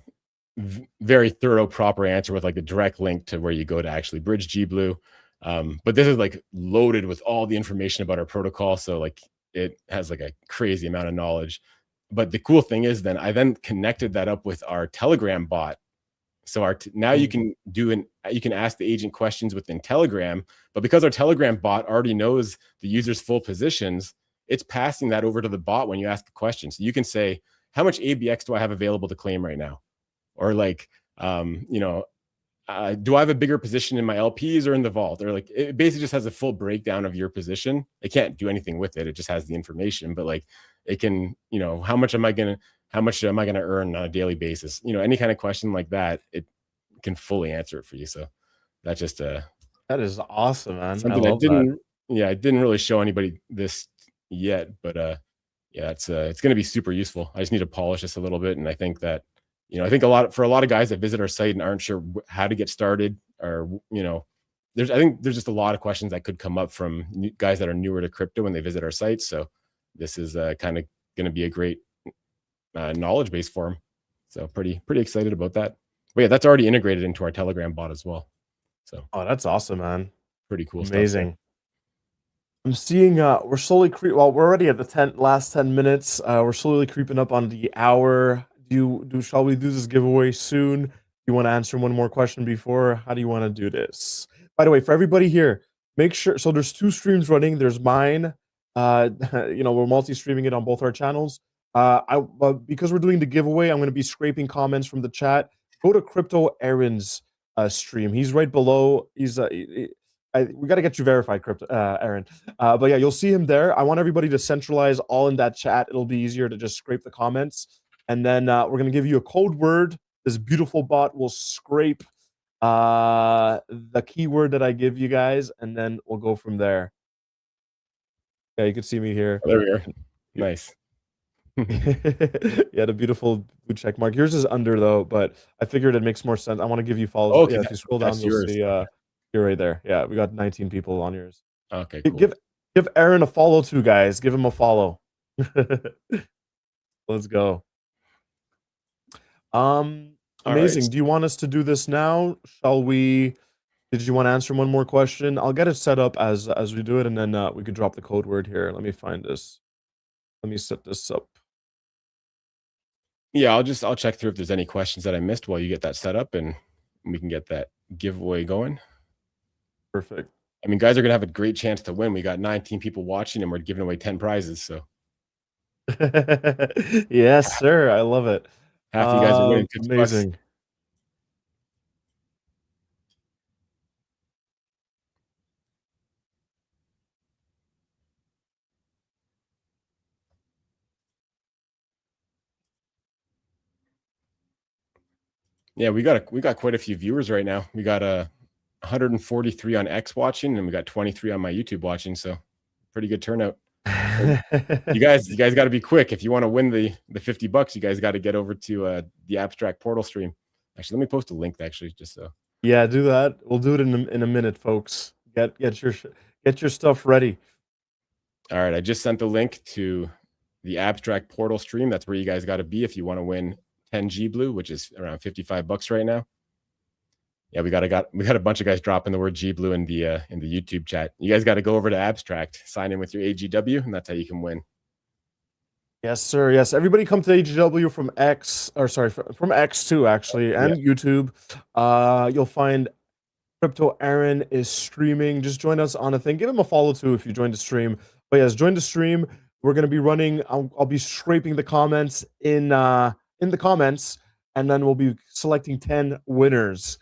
very thorough, proper answer with like a direct link to where you go to actually bridge G Blue. But this is like loaded with all the information about our protocol. So like it has like a crazy amount of knowledge. But the cool thing is then I then connected that up with our Telegram bot. So now you Mm. can you can ask the agent questions within Telegram, but because our Telegram bot already knows the user's full positions, it's passing that over to the bot when you ask a question. So you can say, how much ABX do I have available to claim right now? Or like, you know, do I have a bigger position in my LPs or in the vault? Or like, it basically just has a full breakdown of your position. It can't do anything with it. It just has the information, but like it can, you know, how much am I going to earn on a daily basis? You know, any kind of question like that, it can fully answer it for you. So that's just That is awesome, man. I something love that. I didn't really show anybody this yet, but Yeah, it's going to be super useful. I just need to polish this a little bit, and I think that, I think for a lot of guys that visit our site and aren't sure how to get started, or I think there's just a lot of questions that could come up from guys that are newer to crypto when they visit our site. So this is kind of going to be a great knowledge base for them. So pretty excited about that. But yeah, that's already integrated into our Telegram bot as well. So Oh, that's awesome, man. pretty cool stuff there. Amazing. I'm seeing we're slowly well, we're already at the last 10 minutes. We're slowly creeping up on the hour. Shall we do this giveaway soon? You want to answer one more question before? How do you want to do this? By the way, for everybody here, make sure, so there's 2 streams running. There's mine. We're multi-streaming it on both our channels. Because we're doing the giveaway, I'm going to be scraping comments from the chat. Go to Crypto Aaron's stream. He's right below. We got to get you verified, Crypto Aaron. But yeah, you'll see him there. I want everybody to centralize all in that chat. It'll be easier to just scrape the comments. And then we're going to give you a code word. This beautiful bot will scrape the keyword that I give you guys, and then we'll go from there. Yeah, you can see me here. Oh, there we are. Nice. Yeah, the beautiful blue check mark. Yours is under though, but I figured it makes more sense. I want to give you follows. Okay, Yeah, if you scroll down, you'll yours. see you're right there. Yeah, we got 19 people on yours. Okay, cool. Give Aaron a follow too, guys. Give him a follow. Let's go. Amazing. Right. Do you want us to do this now? Shall we? Did you want to answer one more question? I'll get it set up as we do it, and then we could drop the code word here. Let me find this. Let me set this up. Yeah, I'll check through if there's any questions that I missed while you get that set up, and we can get that giveaway going. Perfect. I mean, guys are gonna have a great chance to win. We got 19 people watching, and we're giving away 10 prizes. So, yes, sir. I love it. Half of you guys are winning 50 amazing. bucks. Yeah, we got quite a few viewers right now. We got 143 on X watching, and we got 23 on my YouTube watching. So, pretty good turnout. You guys got to be quick if you want to win the 50 bucks. You guys got to get over to the Abstract Portal stream. Actually, let me post a link. Actually, just so. Yeah, do that. We'll do it in a minute, folks. Get your stuff ready. All right, I just sent the link to the Abstract Portal stream. That's where you guys got to be if you want to win 10 G Blue, which is around 55 bucks right now. Yeah, we got a bunch of guys dropping the word G Blue in the YouTube chat. You guys got to go over to Abstract, sign in with your AGW, and that's how you can win. Yes, sir. Yes, everybody come to AGW from X, or sorry, from X too, actually, and YouTube. You'll find Crypto Aaron is streaming. Just join us on a thing. Give him a follow too if you joined the stream. But yes, join the stream. We're gonna be running. I'll be scraping the comments in the comments, and then we'll be selecting 10 winners.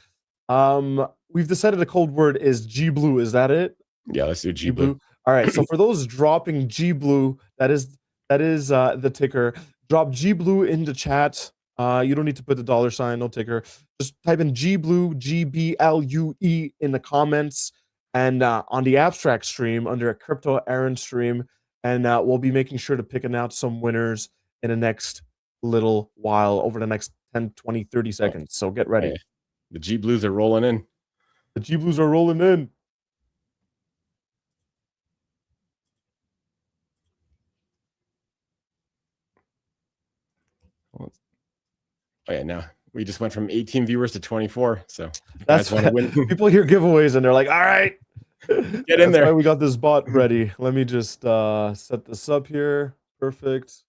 We've decided the code word is G Blue. Is that it? Yeah, let's do G Blue. All right. So for those dropping G Blue, that is the ticker. Drop G Blue in the chat. You don't need to put the $, no ticker. Just type in G Blue, GBLUE in the comments, and on the Abstract stream under a Crypto Aaron stream, and we'll be making sure to picking out some winners in the next little while, over the next 10, 20, 30 seconds. So get ready. Yeah. The G Blues are rolling in. The G Blues are rolling in. Oh yeah, now we just went from 18 viewers to 24. So that's want to win. People hear giveaways and they're like, all right, get in there. Why we got this bot ready. Let me just set this up here. Perfect.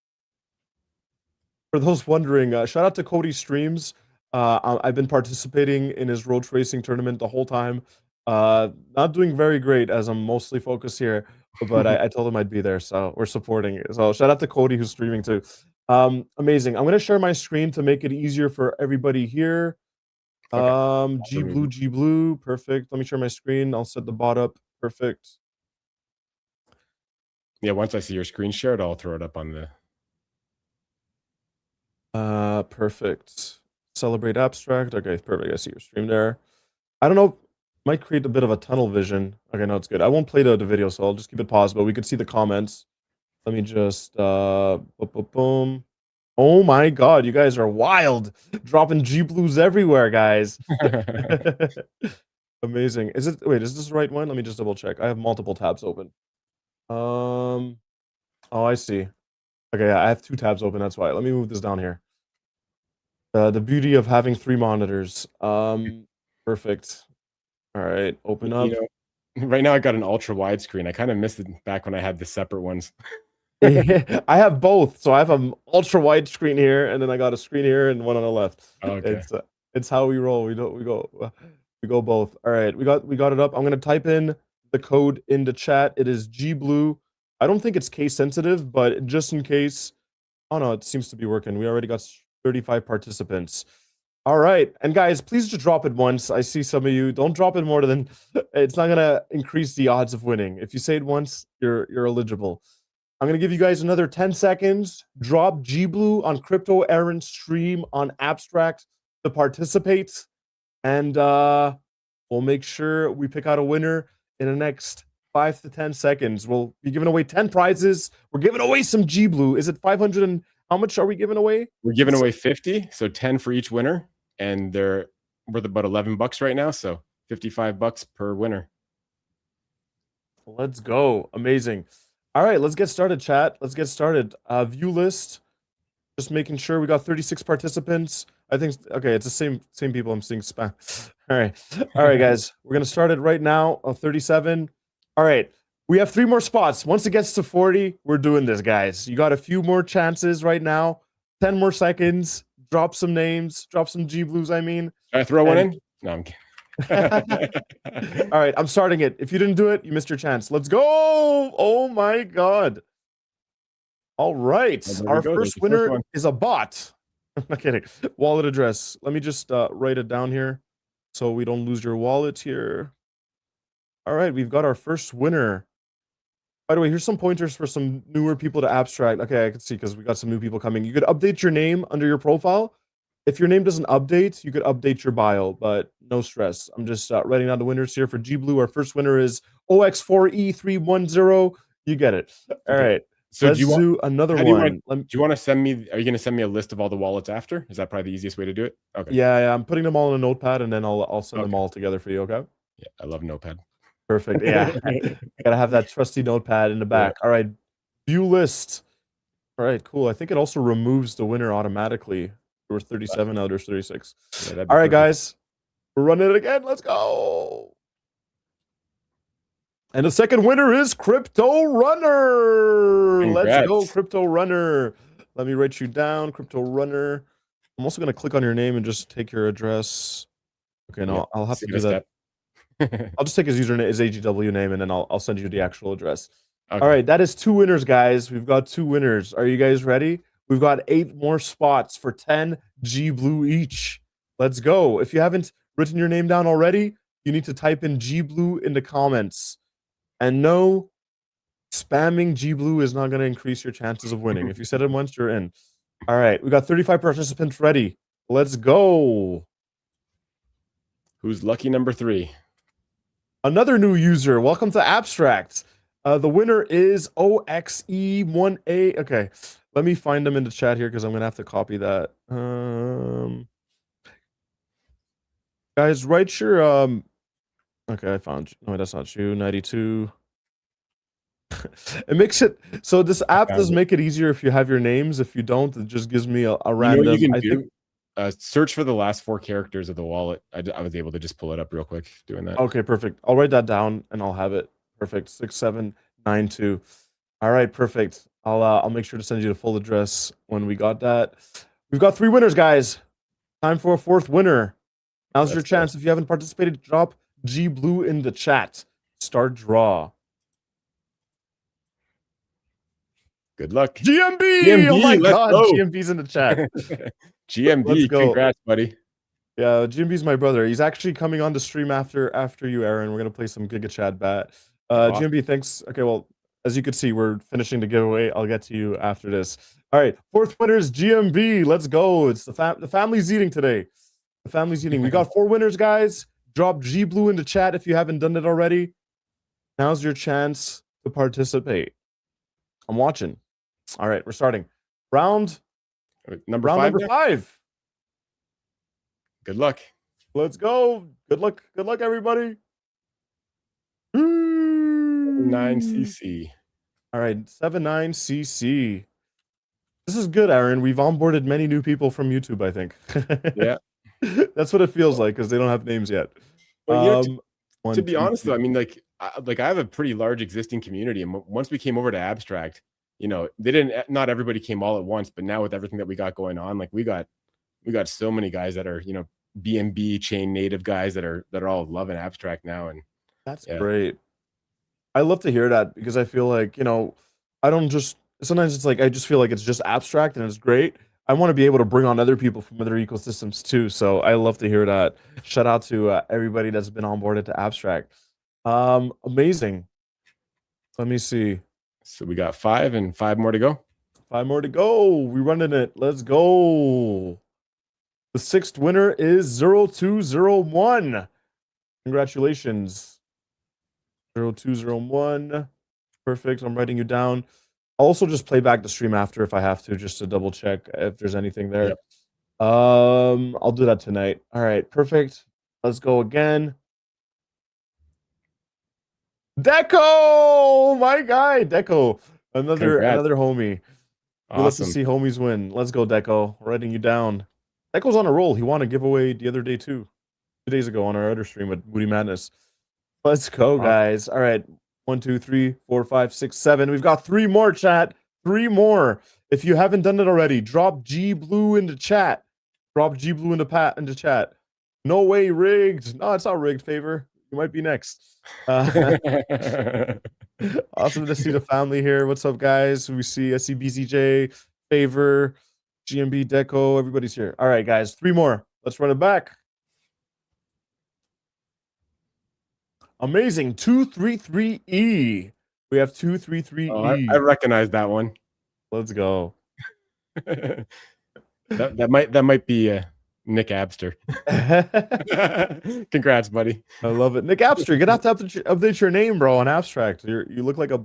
For those wondering, shout out to Cody Streams. I've been participating in his road racing tournament the whole time. Not doing very great as I'm mostly focused here, but I told him I'd be there, so we're supporting it. So shout out to Cody who's streaming too. Amazing. I'm gonna share my screen to make it easier for everybody here. Okay. G Blue, perfect. Let me share my screen. I'll set the bot up. Perfect. Yeah, once I see your screen shared, I'll throw it up on the. Perfect. Celebrate Abstract. Okay, perfect. I see your stream there. I don't know. Might create a bit of a tunnel vision. Okay, no, it's good. I won't play the video, so I'll just keep it paused, but we could see the comments. Let me just boom, boom, boom. Oh my god, you guys are wild. Dropping G blues everywhere, guys. Amazing. Is this the right one? Let me just double check. I have multiple tabs open. Oh, I see. Okay, yeah, I have 2 tabs open, that's why. Let me move this down here. The beauty of having 3 monitors. Perfect. All right, open You up. know, right now I got an ultra wide screen. I kind of missed it back when I had the separate ones. I have both. So I have an ultra wide screen here, and then I got a screen here and one on the left. Okay. It's how we roll. We go both. All right, we got it up. I'm gonna type in the code into chat. It is G Blue. I don't think it's case sensitive, but just in case. Oh no, it seems to be working. We already got 35 participants. All right, and guys, please just drop it once. I see some of you. Don't drop it more than. It's not gonna increase the odds of winning. If you say it once, you're eligible. I'm gonna give you guys another 10 seconds. Drop G Blue on Crypto Aaron's stream on Abstract to participate, and we'll make sure we pick out a winner in the next 5 to 10 seconds. We'll be giving away 10 prizes. We're giving away some G Blue. Is it 500 and how much are we giving away? We're giving away 50, so 10 for each winner, and they're worth about $11 right now, so $55 per winner. Let's go. Amazing. All right, let's get started, chat. Let's get started. View list. Just making sure we got 36 participants. I think okay, it's the same people I'm seeing spam. All right, guys. We're gonna start it right now. 37. All right, we have 3 more spots. Once it gets to 40, we're doing this, guys. You got a few more chances right now. 10 more seconds. Drop some names. Drop some G blues. I mean, Can I throw one in? No, I'm kidding. All right, I'm starting it. If you didn't do it, you missed your chance. Let's go. Oh my god. All right. Our first winner is a bot. I'm not kidding. Wallet address. Let me just write it down here so we don't lose your wallet here. All right, we've got our first winner. By the way, here's some pointers for some newer people to Abstract. Okay, I can see because we got some new people coming. You could update your name under your profile. If your name doesn't update, you could update your bio, but no stress. I'm just writing down the winners here for G Blue. Our first winner is OX4E310. You get it. All right. So let's do another one. Do you want to send me? Are you going to send me a list of all the wallets after? Is that probably the easiest way to do it? Okay. Yeah. I'm putting them all in a notepad, and then I'll send them all together for you. Okay. Yeah, I love Notepad. Perfect. Yeah, gotta have that trusty notepad in the back. Yeah. All right. View list. All right. Cool. I think it also removes the winner automatically. There were 37. Now there's 36. Yeah, all right, guys. We're running it again. Let's go. And the second winner is Crypto Runner. Congrats. Let's go, Crypto Runner. Let me write you down, Crypto Runner. I'm also going to click on your name and just take your address. Okay, no, I'll have to do that. I'll just take his username, his AGW name, and then I'll send you the actual address. Okay. All right, that is 2 winners, guys. We've got 2 winners. Are you guys ready? We've got 8 more spots for 10 G Blue each. Let's go. If you haven't written your name down already, you need to type in G Blue in the comments. And no, spamming G Blue is not going to increase your chances of winning. If you said it once, you're in. All right, we got 35 participants ready. Let's go. Who's lucky number 3? Another new user. Welcome to Abstract. The winner is OXE1A. Okay, let me find them in the chat here because I'm going to have to copy that. Guys, write your... Okay, I found you. No, that's not you. 92. It makes it... So this app does make it easier if you have your names. If you don't, it just gives me a random... You know what you can do? Search for the last 4 characters of the wallet. I was able to just pull it up real quick doing that. Okay, perfect. I'll write that down and I'll have it. Perfect. 6792. All right, perfect. I'll make sure to send you the full address when we got that. We've got 3 winners, guys. Time for a 4th winner. Now's your chance. If you haven't participated, drop G Blue in the chat. Start draw. Good luck. GMB! Oh my god, go. GMB's in the chat. GMB, congrats, buddy. Yeah, GMB's my brother. He's actually coming on the stream after you, Aaron. We're gonna play some Giga Chat Bat. GMB, thanks. Okay, well, as you can see, we're finishing the giveaway. I'll get to you after this. All right, 4th winner is GMB. Let's go. It's the family's eating today. The family's eating. We got 4 winners, guys. Drop G Blue in the chat if you haven't done it already. Now's your chance to participate. I'm watching. All right, we're starting. Round Number round five number now? 5. Good luck. Let's go. Good luck. Good luck, everybody. 9cc. All right, 79cc. This is good, Aaron. We've onboarded many new people from YouTube, I think. Yeah. That's what it feels like because they don't have names yet. Well, to One, be two, honest, though, three. I mean, like I have a pretty large existing community, and once we came over to Abstract, they didn't. Not everybody came all at once, but now with everything that we got going on, like we got so many guys that are BNB chain native guys that are all loving Abstract now, and That's yeah, great. I love to hear that because I feel like, I don't just sometimes it's like I just feel like it's just abstract and it's great. I want to be able to bring on other people from other ecosystems too. So I love to hear that. Shout out to everybody that's been onboarded to Abstract. Amazing. Let me see. so we got 5 and 5 more to go. 5 more to go. We're running it. Let's go. The 6th winner is 0201. Congratulations. 0201. Perfect. I'm writing you down. I'll also just play back the stream after if I have to, just to double check if there's anything there. Yep. I'll do that tonight. All right, perfect. Let's go again. Deco, my guy, Deco, another homie. We love to Awesome. see homies win. Let's go, Deco. Writing you down. Deco's on a roll. He won a giveaway the other day too, 2 days ago on our other stream with Moody Madness. Let's go, guys. All right. 1, 2, 3, 4, 5, 6, 7. We've got 3 more, chat. 3 more. If you haven't done it already, drop G Blue into chat. Drop G Blue into chat. No way, rigged. No, it's not rigged, Favor. You might be next. Awesome to see the family here. What's up, guys? I see BZJ, Favor, GMB, Deco. Everybody's here. All right, guys. 3 more. Let's run it back. Amazing. 233E. We have 233E. Oh, I recognize that one. Let's go. that might be Nick Abster. Congrats, buddy. I love it. Nick Abster, you're gonna have to update your name, bro, on Abstract. You look like a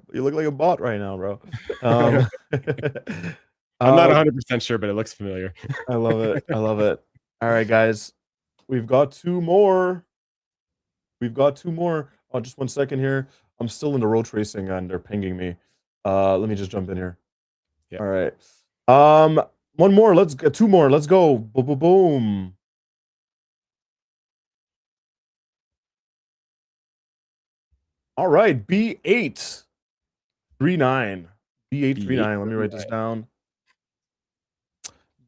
bot right now, bro. I'm not 100% sure, but it looks familiar. I love it. I love it. All right, guys. We've got 2 more. Oh, just 1 second here. I'm still in the road tracing and they're pinging me. Let me just jump in here. Yeah. All right. 1 more. Let's get 2 more. Let's go. Boom, boom, boom. All right. B839. B839. Let me write this down.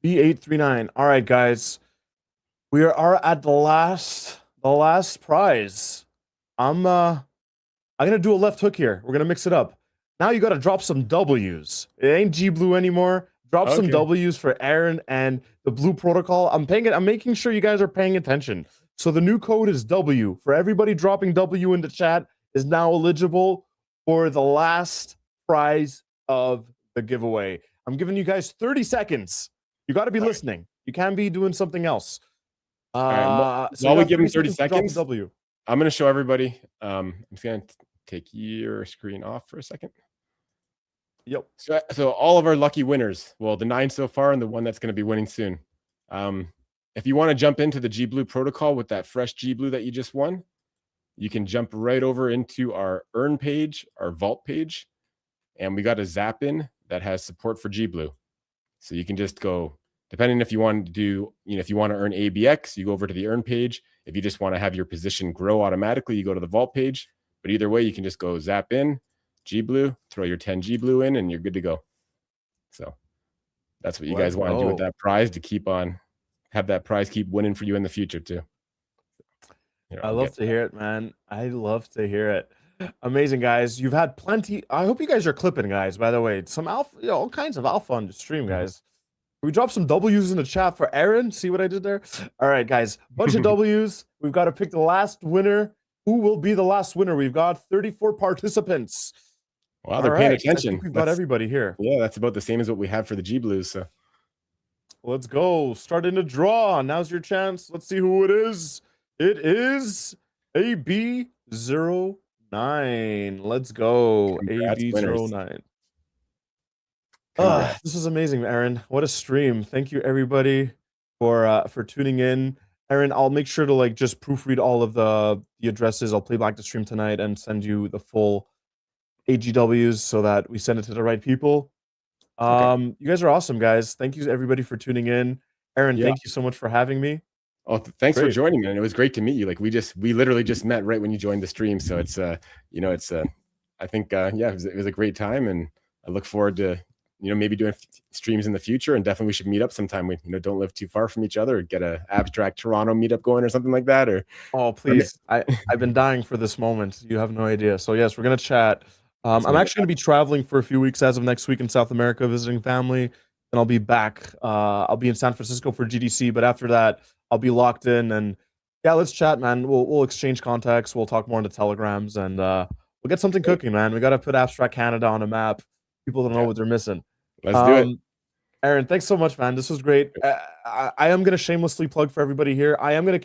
B839. All right, guys. We are at the last prize. I'm gonna do a left hook here. We're gonna mix it up. Now you gotta drop some W's. It ain't G Blue anymore. Drop some W's for Aaron and the Blue Protocol. I'm making sure you guys are paying attention. So the new code is W. For everybody dropping W in the chat is now eligible for the last prize of the giveaway. I'm giving you guys 30 seconds. You got to be listening. You can't be doing something else. While we give them 30 seconds, I'm going to show everybody. I'm just going to take your screen off for a second. Yep. So all of our lucky winners, well, the 9 so far and the one that's going to be winning soon. If you want to jump into the G Blue protocol with that fresh G Blue that you just won, you can jump right over into our earn page, our vault page, and we got a zap in that has support for G Blue. So you can just go, depending if you want to do, if you want to earn ABX, you go over to the earn page. If you just want to have your position grow automatically, you go to the vault page. But either way, you can just go zap in, G Blue, throw your 10 G Blue in, and you're good to go. So that's what you guys want to do with that prize to keep on, have that prize keep winning for you in the future too. I love to hear it, man. I love to hear it. Amazing, guys. You've had plenty. I hope you guys are clipping, guys, by the way. Some alpha, all kinds of alpha on the stream, guys. We dropped some W's in the chat for Aaron. See what I did there? All right, guys. Bunch of W's. We've got to pick the last winner. Who will be the last winner? We've got 34 participants. Wow, they're paying attention. I think we've got everybody here. Yeah, that's about the same as what we have for the G Blues. So let's go. Start in a draw. Now's your chance. Let's see who it is. It is AB09. Let's go. AB09. Congrats. This was amazing, Aaron. What a stream. Thank you everybody for tuning in. Aaron, I'll make sure to like just proofread all of the addresses. I'll play back the stream tonight and send you the full AGWs so that we send it to the right people. Okay. You guys are awesome, guys. Thank you everybody for tuning in. Aaron, Yeah. thank you so much for having me. Oh, thanks for Great. joining me. And it was great to meet you. Like we literally just met right when you joined the stream. So it's it's I think yeah, it was a great time, and I look forward to maybe doing streams in the future, and definitely we should meet up sometime. We don't live too far from each other, or get a abstract Toronto meetup going or something like that. Or Oh, please. I've been dying for this moment. You have no idea. So yes, we're gonna chat. let's I'm make it actually gonna be traveling for a few weeks as of next week in South America, visiting family, and I'll be back. I'll be in San Francisco for GDC, but after that, I'll be locked in. And yeah, let's chat, man. We'll exchange contacts. We'll talk more in the telegrams, and we'll get something great. cooking, man. We gotta put Abstract Canada on a map. People don't know Yeah, what they're missing. let's do it. Um, Aaron, thanks so much, man. This was great. I am gonna shamelessly plug for everybody here. I'm gonna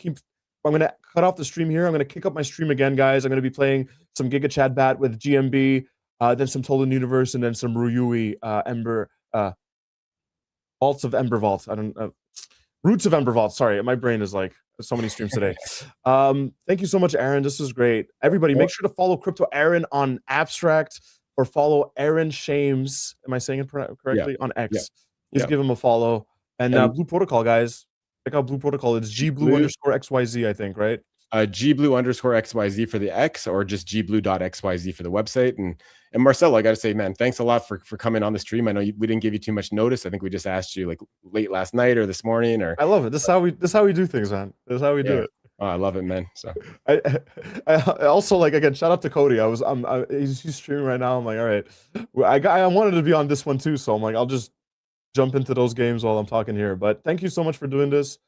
cut off the stream here. I'm gonna kick up my stream again, guys. I'm gonna be playing some Giga Chad Bat with GMB, then some Tolan Universe, and then some Ryui Ember Vaults of Ember Vault. I don't Roots of Ember Vault. Sorry, my brain is like so many streams today. Thank you so much, Aaron. This was great. Everybody, make sure to follow Crypto Aaron on Abstract or follow Aaron Shames. Am I saying it correctly? Yeah. On X. Yeah. Just give him a follow. And Blue Protocol, guys. Check out Blue Protocol. It's gblue_xyz, I think, right? gblue_xyz for the X, or just gblue.xyz for the website. And Marcelo, I got to say, man, thanks a lot for coming on the stream. I know we didn't give you too much notice. I think we just asked you like late last night or this morning. Or I love it. This is how we do things, man. This is how we do it. Oh, I love it, man. So I also like, again, shout out to Cody. He's streaming right now. I'm like, all right, I wanted to be on this one too, so I'm like, I'll just jump into those games while I'm talking here. But thank you so much for doing this.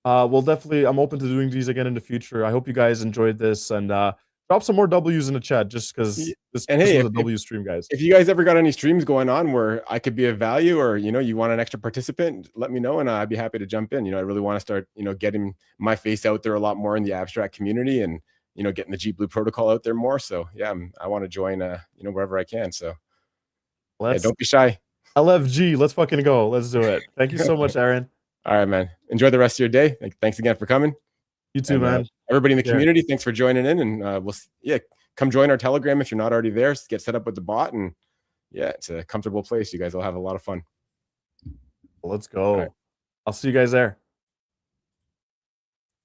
I'm open to doing these again in the future. I hope you guys enjoyed this, and drop some more W's in the chat, just because this was a W stream, guys. If you guys ever got any streams going on where I could be of value, or you want an extra participant, let me know, and I'd be happy to jump in. I really want to start getting my face out there a lot more in the abstract community, and getting the G Blue protocol out there more. So yeah, I want to join wherever I can. So yeah, don't be shy. LFG, let's fucking go. Let's do it. Thank you so much, Aaron. All right, man. Enjoy the rest of your day. Thanks again for coming. You too, man. Everybody in the community, thanks for joining in, and come join our Telegram if you're not already there. Get set up with the bot, and it's a comfortable place. You guys will have a lot of fun. Let's go. Right. I'll see you guys there.